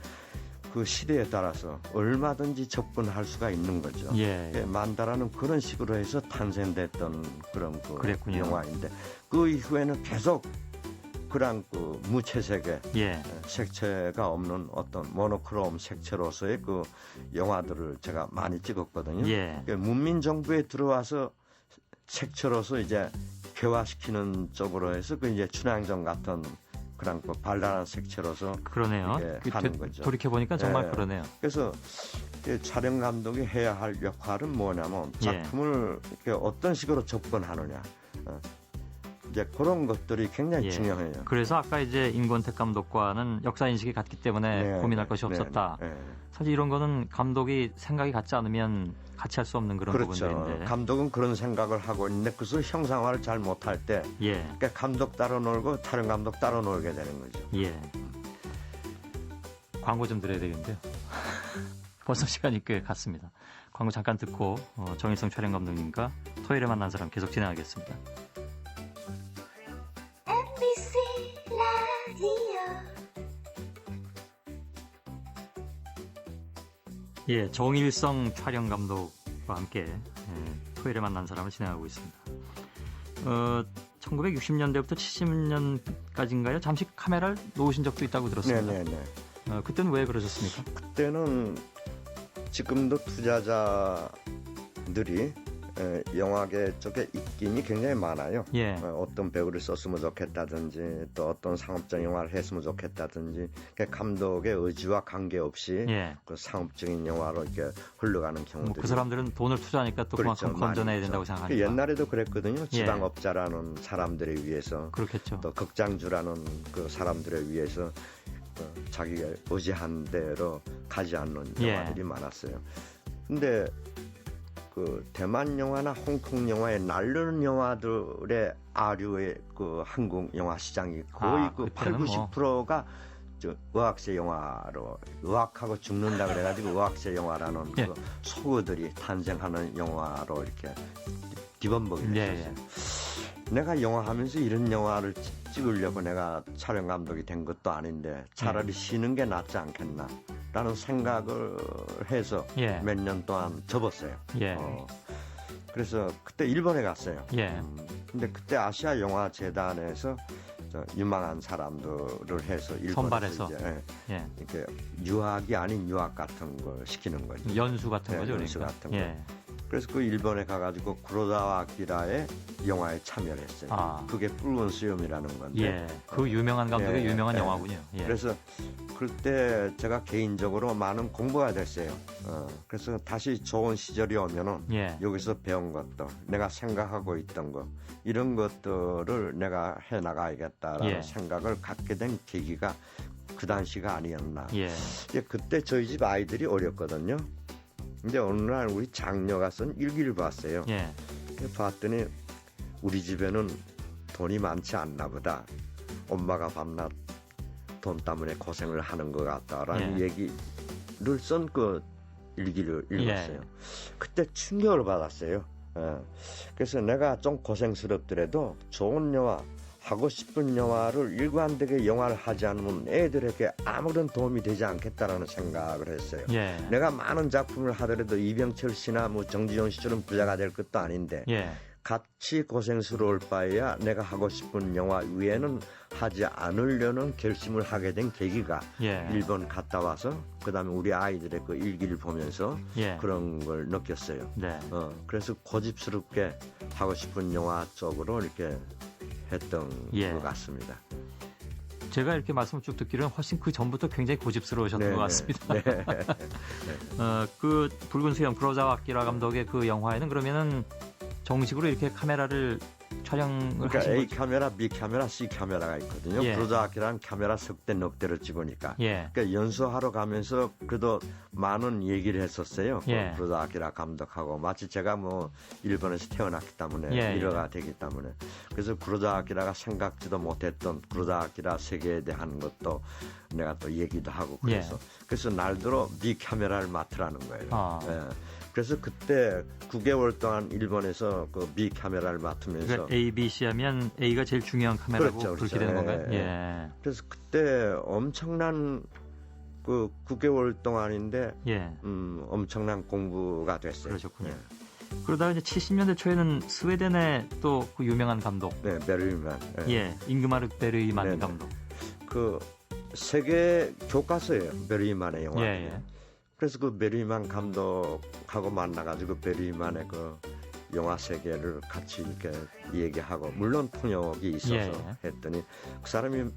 S14: 그 시대에 따라서 얼마든지 접근할 수가 있는 거죠. 만다라는 그런 식으로 해서 탄생됐던 그런 그 영화인데 그 이후에는 계속 그런 그 무채색의 색채가 없는 어떤 모노크롬 색채로서의 그 영화들을 제가 많이 찍었거든요. 문민 정부에 들어와서 색채로서 이제 개화시키는 쪽으로 해서 그 이제 춘향전 같은 그런 그 발랄한 색채로서
S2: 그러네요.
S14: 하는 거죠.
S2: 돌이켜 보니까 정말 그러네요.
S14: 그래서 촬영 감독이 해야 할 역할은 뭐냐면 작품을 이렇게 어떤 식으로 접근하느냐. 이제 그런 것들이 굉장히 중요해요.
S2: 그래서 아까 이제 임권택 감독과는 역사 인식이 같기 때문에 고민할 것이 없었다. 사실 이런 거는 감독이 생각이 같지 않으면 같이 할 수 없는 그런 부분들인데.
S14: 감독은 그런 생각을 하고 있는데 그것을 형상화를 잘 못할 때 그러니까 감독 따로 놀고 촬영 감독 따로 놀게 되는 거죠.
S2: 광고 좀 드려야 되겠는데요. 벌써 시간이 꽤 갔습니다. 광고 잠깐 듣고 정일성 촬영 감독님과 토요일에 만난 사람 계속 진행하겠습니다.
S11: MBC 라디오
S2: 정일성 촬영 감독과 함께 토요일에 만난 사람을 진행하고 있습니다. 1960년대부터 70년까지인가요? 잠시 카메라를 놓으신 적도 있다고 들었습니다. 그때는 왜 그러셨습니까?
S14: 그때는 지금도 투자자들이 영화계 쪽에 입김이 굉장히 많아요. 어떤 배우를 썼으면 좋겠다든지 또 어떤 상업적 영화를 했으면 좋겠다든지 감독의 의지와 관계없이 그 상업적인 영화로 이렇게 흘러가는 경우들이
S2: 그 사람들은 돈을 투자하니까 또 그만큼 건져내야 된다고 생각하니까.
S14: 옛날에도 그랬거든요. 지방업자라는 사람들을 위해서
S2: 그렇겠죠.
S14: 또 극장주라는 그 사람들을 위해서 자기가 의지한 대로 가지 않는 영화들이 많았어요. 근데 그 대만 영화나 홍콩 영화의 날르는 영화들의 아류의 그 한국 영화 시장이 거의 그 80-90%가 저 의학세 영화로 의학하고 죽는다 그래가지고 의학세 영화라는 그 소거들이 탄생하는 영화로 이렇게 뒤범벅이 됐어요. 내가 영화하면서 이런 영화를 찍으려고 내가 촬영 감독이 된 것도 아닌데 차라리 쉬는 게 낫지 않겠나 라는 생각을 해서 몇 년 동안 접었어요. 그래서 그때 일본에 갔어요. 근데 그때 아시아 영화 재단에서 유망한 사람들을 해서
S2: 선발해서
S14: 이렇게 유학이 아닌 유학 같은 걸 시키는 거죠.
S2: 연수 같은 거죠.
S14: 연수
S2: 그러니까.
S14: 같은 거. 그래서 그 일본에 가가지고 구로사와 아키라의 영화에 참여를 했어요. 그게 붉은 수염이라는 건데.
S2: 예, 그 유명한 감독의 유명한 영화군요. 예.
S14: 그래서 그때 제가 개인적으로 많은 공부가 됐어요. 그래서 다시 좋은 시절이 오면은 여기서 배운 것도 내가 생각하고 있던 거 이런 것들을 내가 해 나가야겠다라는 생각을 갖게 된 계기가 그 당시가 아니었나. 그때 저희 집 아이들이 어렸거든요. 근데 어느 날 우리 장녀가 쓴 일기를 봤어요. 봤더니 우리 집에는 돈이 많지 않나 보다. 엄마가 밤낮 돈 때문에 고생을 하는 것 같다라는 얘기를 쓴 그 일기를 읽었어요. 그때 충격을 받았어요. 그래서 내가 좀 고생스럽더라도 좋은 영화, 하고 싶은 영화를 일관되게 영화를 하지 않으면 애들에게 아무런 도움이 되지 않겠다라는 생각을 했어요. 내가 많은 작품을 하더라도 이병철 씨나 뭐 정지용 씨처럼 부자가 될 것도 아닌데 같이 고생스러울 바에야 내가 하고 싶은 영화 위에는 하지 않으려는 결심을 하게 된 계기가 일본 갔다 와서 그다음에 우리 아이들의 그 일기를 보면서 그런 걸 느꼈어요. 그래서 고집스럽게 하고 싶은 영화 쪽으로 이렇게 했던 것 같습니다.
S2: 제가 이렇게 말씀을 쭉 듣기로는 훨씬 그 전부터 굉장히 고집스러우셨던 것 같습니다. 그 붉은 수염 구로사와 아키라 감독의 그 영화에는 그러면은 정식으로 이렇게 카메라를 촬영을
S14: 그러니까
S2: 하신
S14: A
S2: 거죠?
S14: 카메라, B 카메라, C 카메라가 있거든요. 구로사와 아키라는 카메라 석대 넉대를 찍으니까. 그러니까 연수하러 가면서 그래도 많은 얘기를 했었어요. 구로사와 아키라 감독하고 마치 제가 뭐 일본에서 태어났기 때문에 일화가 되기 때문에. 그래서 구로사와 아키라가 생각지도 못했던 구로사와 아키라 세계에 대한 것도 내가 또 얘기도 하고 그래서 날들어 B 카메라를 맡으라는 거예요. 그래서 그때 9개월 동안 일본에서 그 B 카메라를 맡으면서
S2: 그러니까 A, B, C 하면 A가 제일 중요한 카메라고 그렇게 되는 건가요?
S14: 그래서 그때 엄청난 그 9개월 동안인데 엄청난 공부가 됐어요.
S2: 그러셨군요. 그러다가 이제 70년대 초에는 스웨덴의 또 그 유명한 감독,
S14: 베르이만,
S2: 잉그마르 베르이만 감독.
S14: 그 세계 교과서예요, 베르이만의 영화. 그래서 그 베르이만 감독하고 만나가지고 베르이만의 그 영화 세계를 같이 이렇게 얘기하고 물론 통역이 있어서 했더니 그 사람이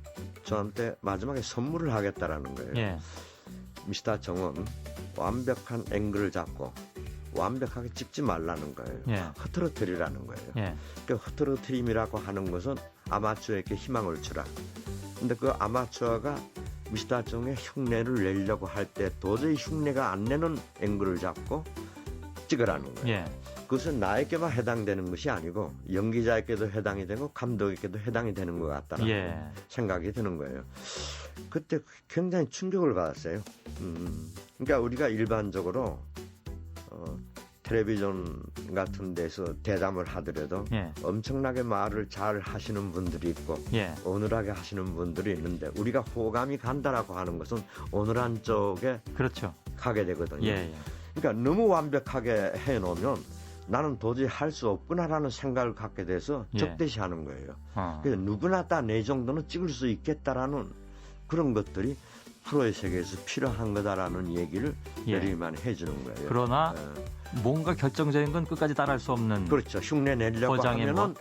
S14: 저한테 마지막에 선물을 하겠다라는 거예요. 미스터 정은 완벽한 앵글을 잡고 완벽하게 찍지 말라는 거예요. 흐트러뜨리라는 거예요. 그 흐트러뜨림이라고 하는 것은 아마추어에게 희망을 주라. 근데 그 아마추어가 미스터 정의 흉내를 내려고 할 때 도저히 흉내가 안 내는 앵글을 잡고 찍으라는 거예요. 그것은 나에게만 해당되는 것이 아니고 연기자에게도 해당이 되고 감독에게도 해당이 되는 것 같다는 생각이 드는 거예요. 그때 굉장히 충격을 받았어요. 그러니까 우리가 일반적으로 텔레비전 같은 데서 대담을 하더라도 엄청나게 말을 잘 하시는 분들이 있고 어눌하게 하시는 분들이 있는데 우리가 호감이 간다라고 하는 것은 어눌한 쪽에 가게 되거든요. 그러니까 너무 완벽하게 해놓으면 나는 도저히 할 수 없구나라는 생각을 갖게 돼서 적대시하는 거예요. 그래서 누구나 다 내 정도는 찍을 수 있겠다라는 그런 것들이 프로의 세계에서 필요한 거다라는 얘기를 베르이만이 해주는 거예요.
S2: 그러나 뭔가 결정적인 건 끝까지 따라할 수 없는.
S14: 그렇죠. 흉내 내려고 하면은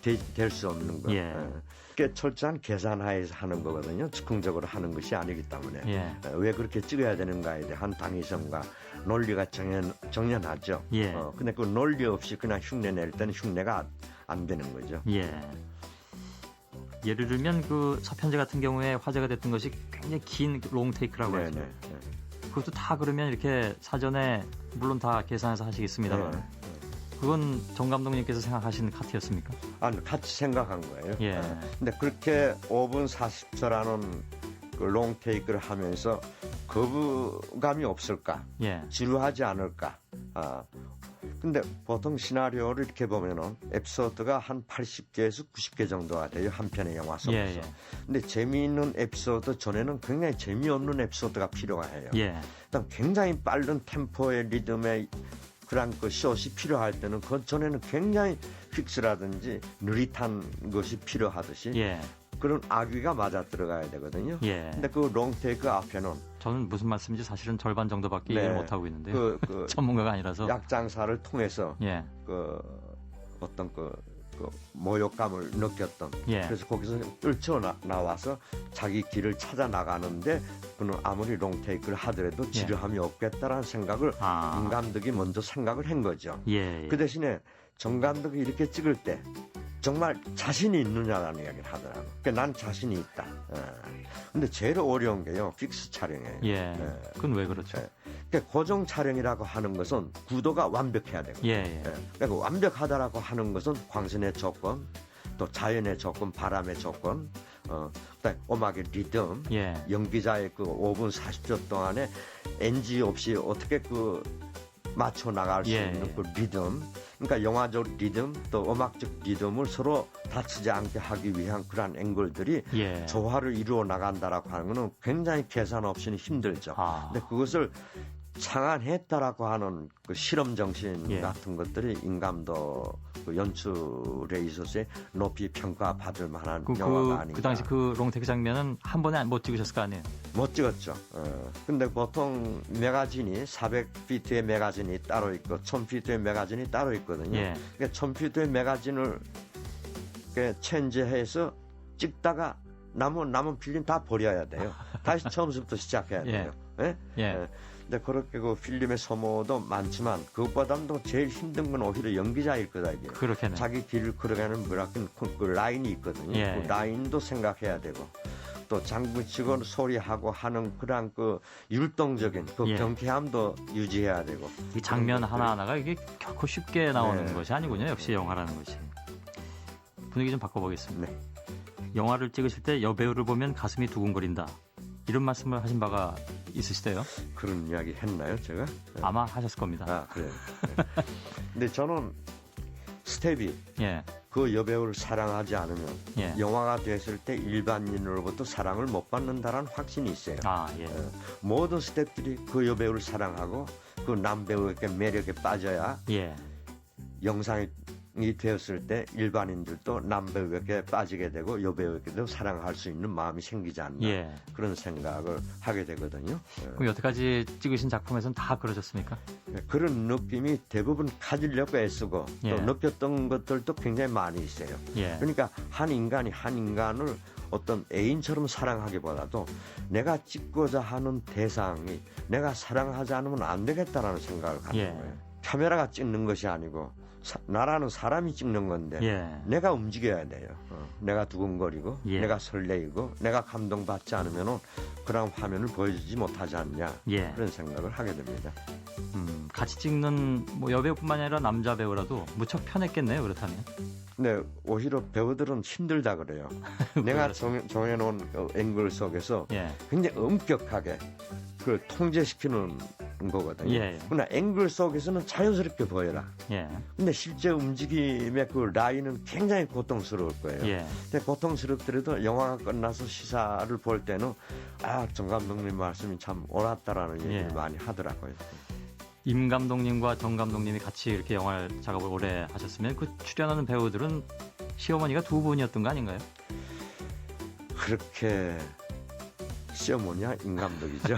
S14: 될 수 없는 거예요. 그게 철저한 계산하에서 하는 거거든요. 즉흥적으로 하는 것이 아니기 때문에 왜 그렇게 찍어야 되는가에 대한 당위성과 논리가 정연하죠. 근데 그 논리 없이 그냥 흉내 낼 때는 흉내가 안 되는 거죠.
S2: 예를 들면 그 서편제 같은 경우에 화제가 됐던 것이 굉장히 긴 롱테이크라고 하죠. 그것도 다 그러면 이렇게 사전에 물론 다 계산해서 하시겠습니다만 그건 정 감독님께서 생각하신 카트였습니까?
S14: 아니, 같이 생각한 거예요. 근데 그렇게 5분 40초라는 그 롱테이크를 하면서 거부감이 없을까? 지루하지 않을까? 근데 보통 시나리오를 이렇게 보면은 에피소드가 한 80개에서 90개 정도가 돼요. 한 편의 영화 속에서. 근데 재미있는 에피소드 전에는 굉장히 재미없는 에피소드가 필요가 해요. 그다음 굉장히 빠른 템포의 리듬의 그런 그 숏이 필요할 때는 그 전에는 굉장히 픽스라든지 느릿한 것이 필요하듯이 그런 악위가 맞아 들어가야 되거든요. 근데 그 롱테이크 앞에는
S2: 저는 무슨 말씀인지 사실은 절반 정도밖에
S15: 네.
S2: 이해를 못하고 있는데요. 전문가가 아니라서.
S15: 약장사를 통해서
S2: 예.
S15: 어떤 모욕감을 느꼈던.
S2: 예.
S15: 그래서 거기서 뛰쳐나와서 자기 길을 찾아 나가는데 그는 아무리 롱테이크를 하더라도 지루함이 없겠다라는 생각을 임 감독이 먼저 생각을 한 거죠.
S2: 예.
S15: 그 대신에 정 감독이 이렇게 찍을 때 정말 자신이 있느냐라는 이야기를 하더라고. 그러니까 난 자신이 있다. 근데 제일 어려운 게요, 픽스 촬영이에요.
S2: 예. 그건 왜 그렇죠?
S15: 그러니까 고정 촬영이라고 하는 것은 구도가 완벽해야 되고, 그러니까 완벽하다라고 하는 것은 광선의 조건, 또 자연의 조건, 바람의 조건, 그다음에 음악의 리듬, 연기자의 그 5분 40초 동안에 NG 없이 어떻게 맞춰 나갈 수 있는 그 리듬, 그러니까 영화적 리듬 또 음악적 리듬을 서로 다치지 않게 하기 위한 그러한 앵글들이 조화를 이루어 나간다라고 하는 것은 굉장히 계산 없이는 힘들죠. 근데 그것을 창안했다라고 하는 그 실험 정신 같은 것들이 임감독 그 연출에 있어서 높이 평가받을 만한 영화가 아닌가.
S2: 그 당시 그 롱테이크 장면은 한 번에 못 찍으셨을 거 아니에요?
S15: 못 찍었죠. 근데 보통 매거진이 400피트의 매거진이 따로 있고 1000피트의 매거진이 따로 있거든요. 그러니까 1000피트의 매거진을 체인지해서 찍다가 남은 필름 다 버려야 돼요. 다시 처음부터 시작해야 돼요. 근데 그렇게 그 필름의 소모도 많지만 그것보다도 제일 힘든 건 오히려 연기자일 거다.
S2: 그렇겠네.
S15: 자기 길을 걸어가는 그 라인이 있거든요. 그 라인도 생각해야 되고 또 장구 치고 소리하고 하는 그런 그 율동적인 그 경쾌함도 유지해야 되고.
S2: 이 장면 하나하나가 이게 결코 쉽게 나오는 것이 아니군요. 역시 영화라는 것이. 분위기 좀 바꿔보겠습니다. 영화를 찍으실 때 여배우를 보면 가슴이 두근거린다. 이런 말씀을 하신 바가 있으시대요?
S15: 그런 이야기 했나요, 제가?
S2: 아마 하셨을 겁니다.
S15: 그래요. 근데 저는 스텝이 그 여배우를 사랑하지 않으면 영화가 됐을 때 일반인으로부터 사랑을 못 받는다라는 확신이 있어요. 모든 스텝들이 그 여배우를 사랑하고 그 남배우의 매력에 빠져야 영상이 되었을 때 일반인들도 남배우에게 빠지게 되고 여배우에게도 사랑할 수 있는 마음이 생기지 않나 그런 생각을 하게 되거든요.
S2: 그럼 여태까지 찍으신 작품에서는 다 그러셨습니까?
S15: 그런 느낌이 대부분 가지려고 애쓰고 또 느꼈던 것들도 굉장히 많이 있어요. 그러니까 한 인간이 한 인간을 어떤 애인처럼 사랑하기보다도 내가 찍고자 하는 대상이 내가 사랑하지 않으면 안 되겠다라는 생각을 갖는 거예요. 카메라가 찍는 것이 아니고 나라는 사람이 찍는 건데 내가 움직여야 돼요. 내가 두근거리고 내가 설레이고 내가 감동받지 않으면 그런 화면을 보여주지 못하지 않냐 그런 생각을 하게 됩니다.
S2: 같이 찍는 뭐 여배우뿐만 아니라 남자 배우라도 무척 편했겠네요. 그렇다면.
S15: 네, 오히려 배우들은 힘들다 그래요. 내가 정해놓은 그 앵글 속에서 굉장히 엄격하게 그걸 통제시키는 거거든요. 그러나 앵글 속에서는 자연스럽게 보여라. 근데 실제 움직임의 그 라인은 굉장히 고통스러울 거예요. 근데 고통스럽더라도 영화가 끝나서 시사를 볼 때는 정 감독님 말씀이 참 옳았다라는 얘기를 많이 하더라고요.
S2: 임 감독님과 정 감독님이 같이 이렇게 영화 작업을 오래 하셨으면 그 출연하는 배우들은 시어머니가 두 분이었던 거 아닌가요?
S15: 그렇게 시어머니야 임 감독이죠.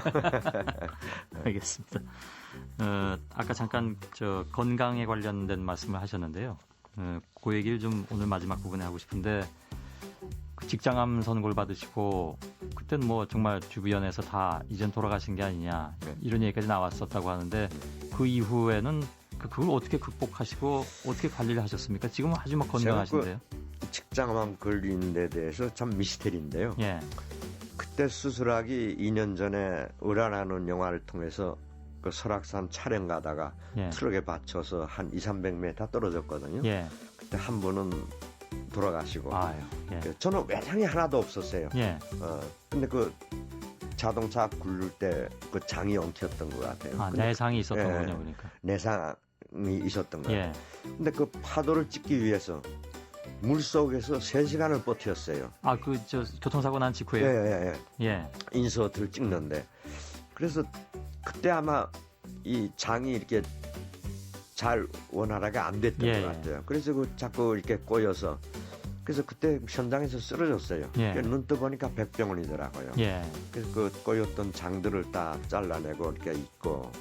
S2: 알겠습니다. 아까 잠깐 건강에 관련된 말씀을 하셨는데요. 그 얘기를 좀 오늘 마지막 부분에 하고 싶은데 그 직장암 선고를 받으시고 그때는 뭐 정말 주변에서 다 이젠 돌아가신 게 아니냐 이런 얘기까지 나왔었다고 하는데 그 이후에는 그걸 어떻게 극복하시고 어떻게 관리를 하셨습니까? 지금은 아주 막 건강하신데요.
S15: 직장암 걸린 데 대해서 참 미스테리인데요. 그때 수술하기 2년 전에 을아라는 영화를 통해서 그 설악산 촬영 가다가 트럭에 받쳐서 한 200-300m 떨어졌거든요. 그때 한 분은 돌아가시고 저는 외상이 하나도 없었어요. 근데 그 자동차 굴릴 때 그 장이 엉켰던 것 같아요.
S2: 내상이 있었던 거군요. 그러니까.
S15: 내상이 있었던 거예요. 근데 그 파도를 찍기 위해서 물속에서 3시간을 버텼어요.
S2: 교통사고 난 직후에?
S15: 인서트를 찍는데. 그래서 그때 아마 이 장이 이렇게 잘 원활하게 안 됐던 것 같아요. 그래서 자꾸 이렇게 꼬여서 그래서 그때 현장에서 쓰러졌어요.
S2: 예.
S15: 눈 떠보니까 백병원이더라고요.
S2: 예.
S15: 그래서 그 꼬였던 장들을 다 잘라내고 이렇게 입고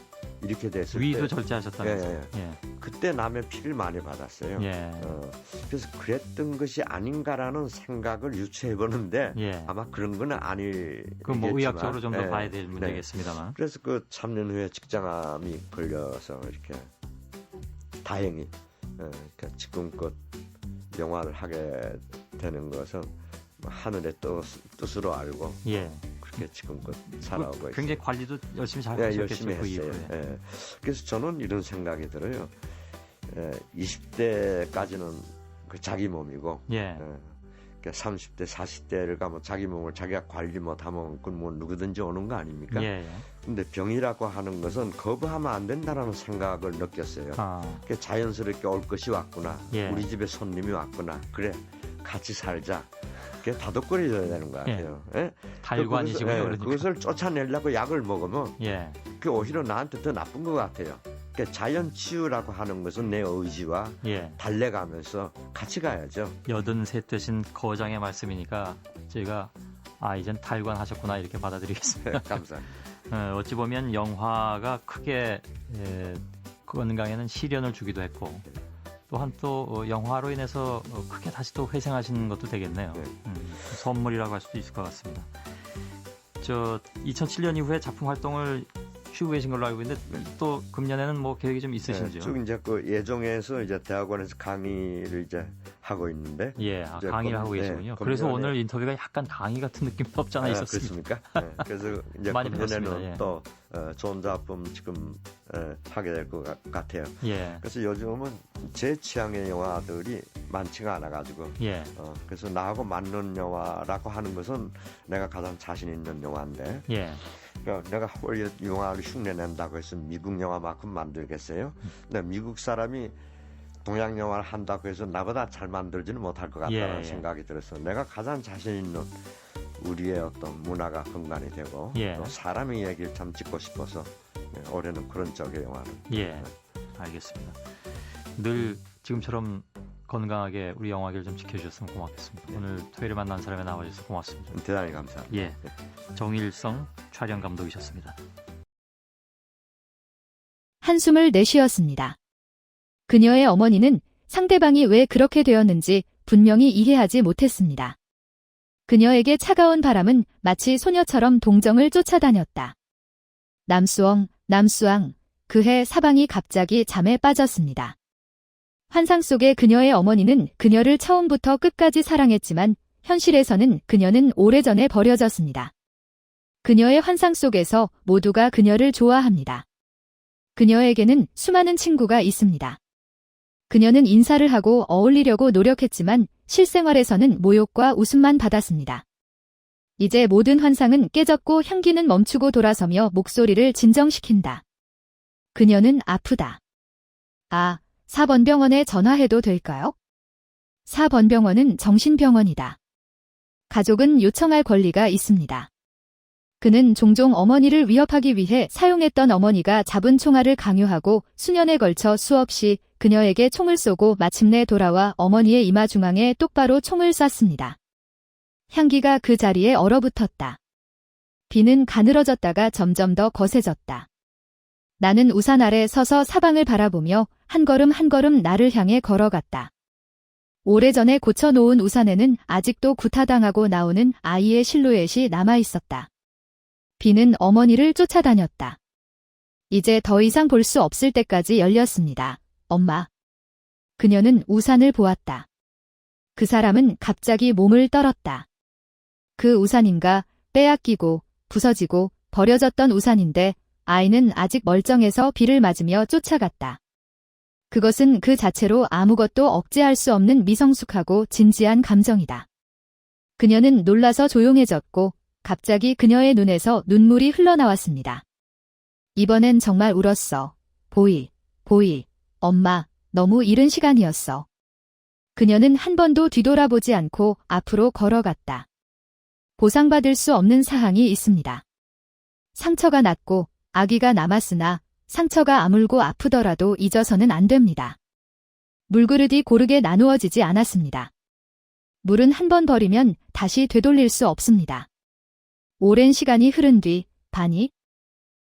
S15: 이렇게 됐을
S2: 위도
S15: 때
S2: 절제하셨다면서요.
S15: 예. 그때 남의 피를 많이 받았어요.
S2: 예.
S15: 그래서 그랬던 것이 아닌가라는 생각을 유추해보는데
S2: 예.
S15: 아마 그런 건 아니겠지만
S2: 그 뭐 의학적으로 좀 더 봐야 될 문제겠습니다만.
S15: 그래서 그 3년 후에 직장암이 걸려서 이렇게 다행히 지금껏 영화를 하게 되는 것은 하늘의 뜻으로 알고 그렇게 지금껏 살아오고 있어요.
S2: 굉장히 관리도 열심히 잘 하셨겠죠.
S15: 열심히 했어요. 그래서 저는 이런 생각이 들어요. 20대까지는 그 자기 몸이고 30대, 40대를 가면 자기 몸을 자기가 관리 못하면 그건 뭐 누구든지 오는 거 아닙니까? 근데 병이라고 하는 것은 거부하면 안 된다는 생각을 느꼈어요. 자연스럽게 올 것이 왔구나. 우리 집에 손님이 왔구나. 그래, 같이 살자. 그게 다독거려야 되는 것 같아요.
S2: 달관이시군요. 그러니까.
S15: 그것을 쫓아내려고 약을 먹으면 그게 오히려 나한테 더 나쁜 것 같아요. 자연 치유라고 하는 것은 내 의지와 달래가면서 같이 가야죠.
S2: 83 되신 거장의 말씀이니까 저희가 이젠 달관하셨구나 이렇게 받아들이겠습니다.
S15: 감사합니다.
S2: 어찌 보면 영화가 크게 건강에는 시련을 주기도 했고 또한 또 영화로 인해서 크게 다시 또 회생하시는 것도 되겠네요. 선물이라고 할 수도 있을 것 같습니다. 2007년 이후에 작품 활동을 쉬고 계신 걸로 알고 있는데 또 금년에는 뭐 계획이 좀 있으신지요?
S15: 쭉 이제 그 예종에서 이제 대학원에서 강의를 이제 하고 있는데
S2: 강의를 하고 계시군요. 그래서 오늘 인터뷰가 약간 강의 같은 느낌이 없지 않아 있었습니다.
S15: 그렇습니까? 그래서 이제
S2: 많이
S15: 금년에는 또 좋은 작품 지금 하게 될 것 같아요. 그래서 요즘은 제 취향의 영화들이 많지가 않아가지고 그래서 나하고 맞는 영화라고 하는 것은 내가 가장 자신 있는 영화인데 그러니까 내가 헐리우드 영화를 흉내낸다고 해서 미국 영화만큼 만들겠어요? 근데 미국 사람이 동양 영화를 한다고 해서 나보다 잘 만들지는 못할 것 같다는 생각이 들어서 내가 가장 자신 있는 우리의 어떤 문화가 근간이 되고 또 사람의 얘기를 참 찍고 싶어서 올해는 그런 쪽의 영화를
S2: 알겠습니다. 늘 지금처럼 건강하게 우리 영화계를 좀 지켜주셨으면 고맙겠습니다. 오늘 토요일에 만난 사람에 나와주셔서 고맙습니다.
S15: 대단히 감사합니다.
S2: 정일성 촬영 감독이셨습니다.
S5: 한숨을 내쉬었습니다. 그녀의 어머니는 상대방이 왜 그렇게 되었는지 분명히 이해하지 못했습니다. 그녀에게 차가운 바람은 마치 소녀처럼 동정을 쫓아다녔다. 남수엉, 남수앙, 그해 사방이 갑자기 잠에 빠졌습니다. 환상 속의 그녀의 어머니는 그녀를 처음부터 끝까지 사랑했지만 현실에서는 그녀는 오래전에 버려졌습니다. 그녀의 환상 속에서 모두가 그녀를 좋아합니다. 그녀에게는 수많은 친구가 있습니다. 그녀는 인사를 하고 어울리려고 노력했지만 실생활에서는 모욕과 웃음만 받았습니다. 이제 모든 환상은 깨졌고 향기는 멈추고 돌아서며 목소리를 진정시킨다. 그녀는 아프다. 4번 병원에 전화해도 될까요? 4번 병원은 정신병원이다. 가족은 요청할 권리가 있습니다. 그는 종종 어머니를 위협하기 위해 사용했던 어머니가 잡은 총알을 강요하고 수년에 걸쳐 수없이 그녀에게 총을 쏘고 마침내 돌아와 어머니의 이마 중앙에 똑바로 총을 쐈습니다. 향기가 그 자리에 얼어붙었다. 비는 가늘어졌다가 점점 더 거세졌다. 나는 우산 아래 서서 사방을 바라보며 한 걸음 한 걸음 나를 향해 걸어갔다. 오래전에 고쳐놓은 우산에는 아직도 구타당하고 나오는 아이의 실루엣이 남아있었다. 비는 어머니를 쫓아다녔다. 이제 더 이상 볼 수 없을 때까지 열렸습니다. 엄마. 그녀는 우산을 보았다. 그 사람은 갑자기 몸을 떨었다. 그 우산인가 빼앗기고 부서지고 버려졌던 우산인데 아이는 아직 멀쩡해서 비를 맞으며 쫓아갔다. 그것은 그 자체로 아무것도 억제할 수 없는 미성숙하고 진지한 감정이다. 그녀는 놀라서 조용해졌고 갑자기 그녀의 눈에서 눈물이 흘러나왔습니다. 이번엔 정말 울었어. 보이, 엄마, 너무 이른 시간이었어. 그녀는 한 번도 뒤돌아보지 않고 앞으로 걸어갔다. 보상받을 수 없는 사항이 있습니다. 상처가 났고 아기가 남았으나 상처가 아물고 아프더라도 잊어서는 안 됩니다. 물그릇이 고르게 나누어지지 않았습니다. 물은 한 번 버리면 다시 되돌릴 수 없습니다. 오랜 시간이 흐른 뒤 반이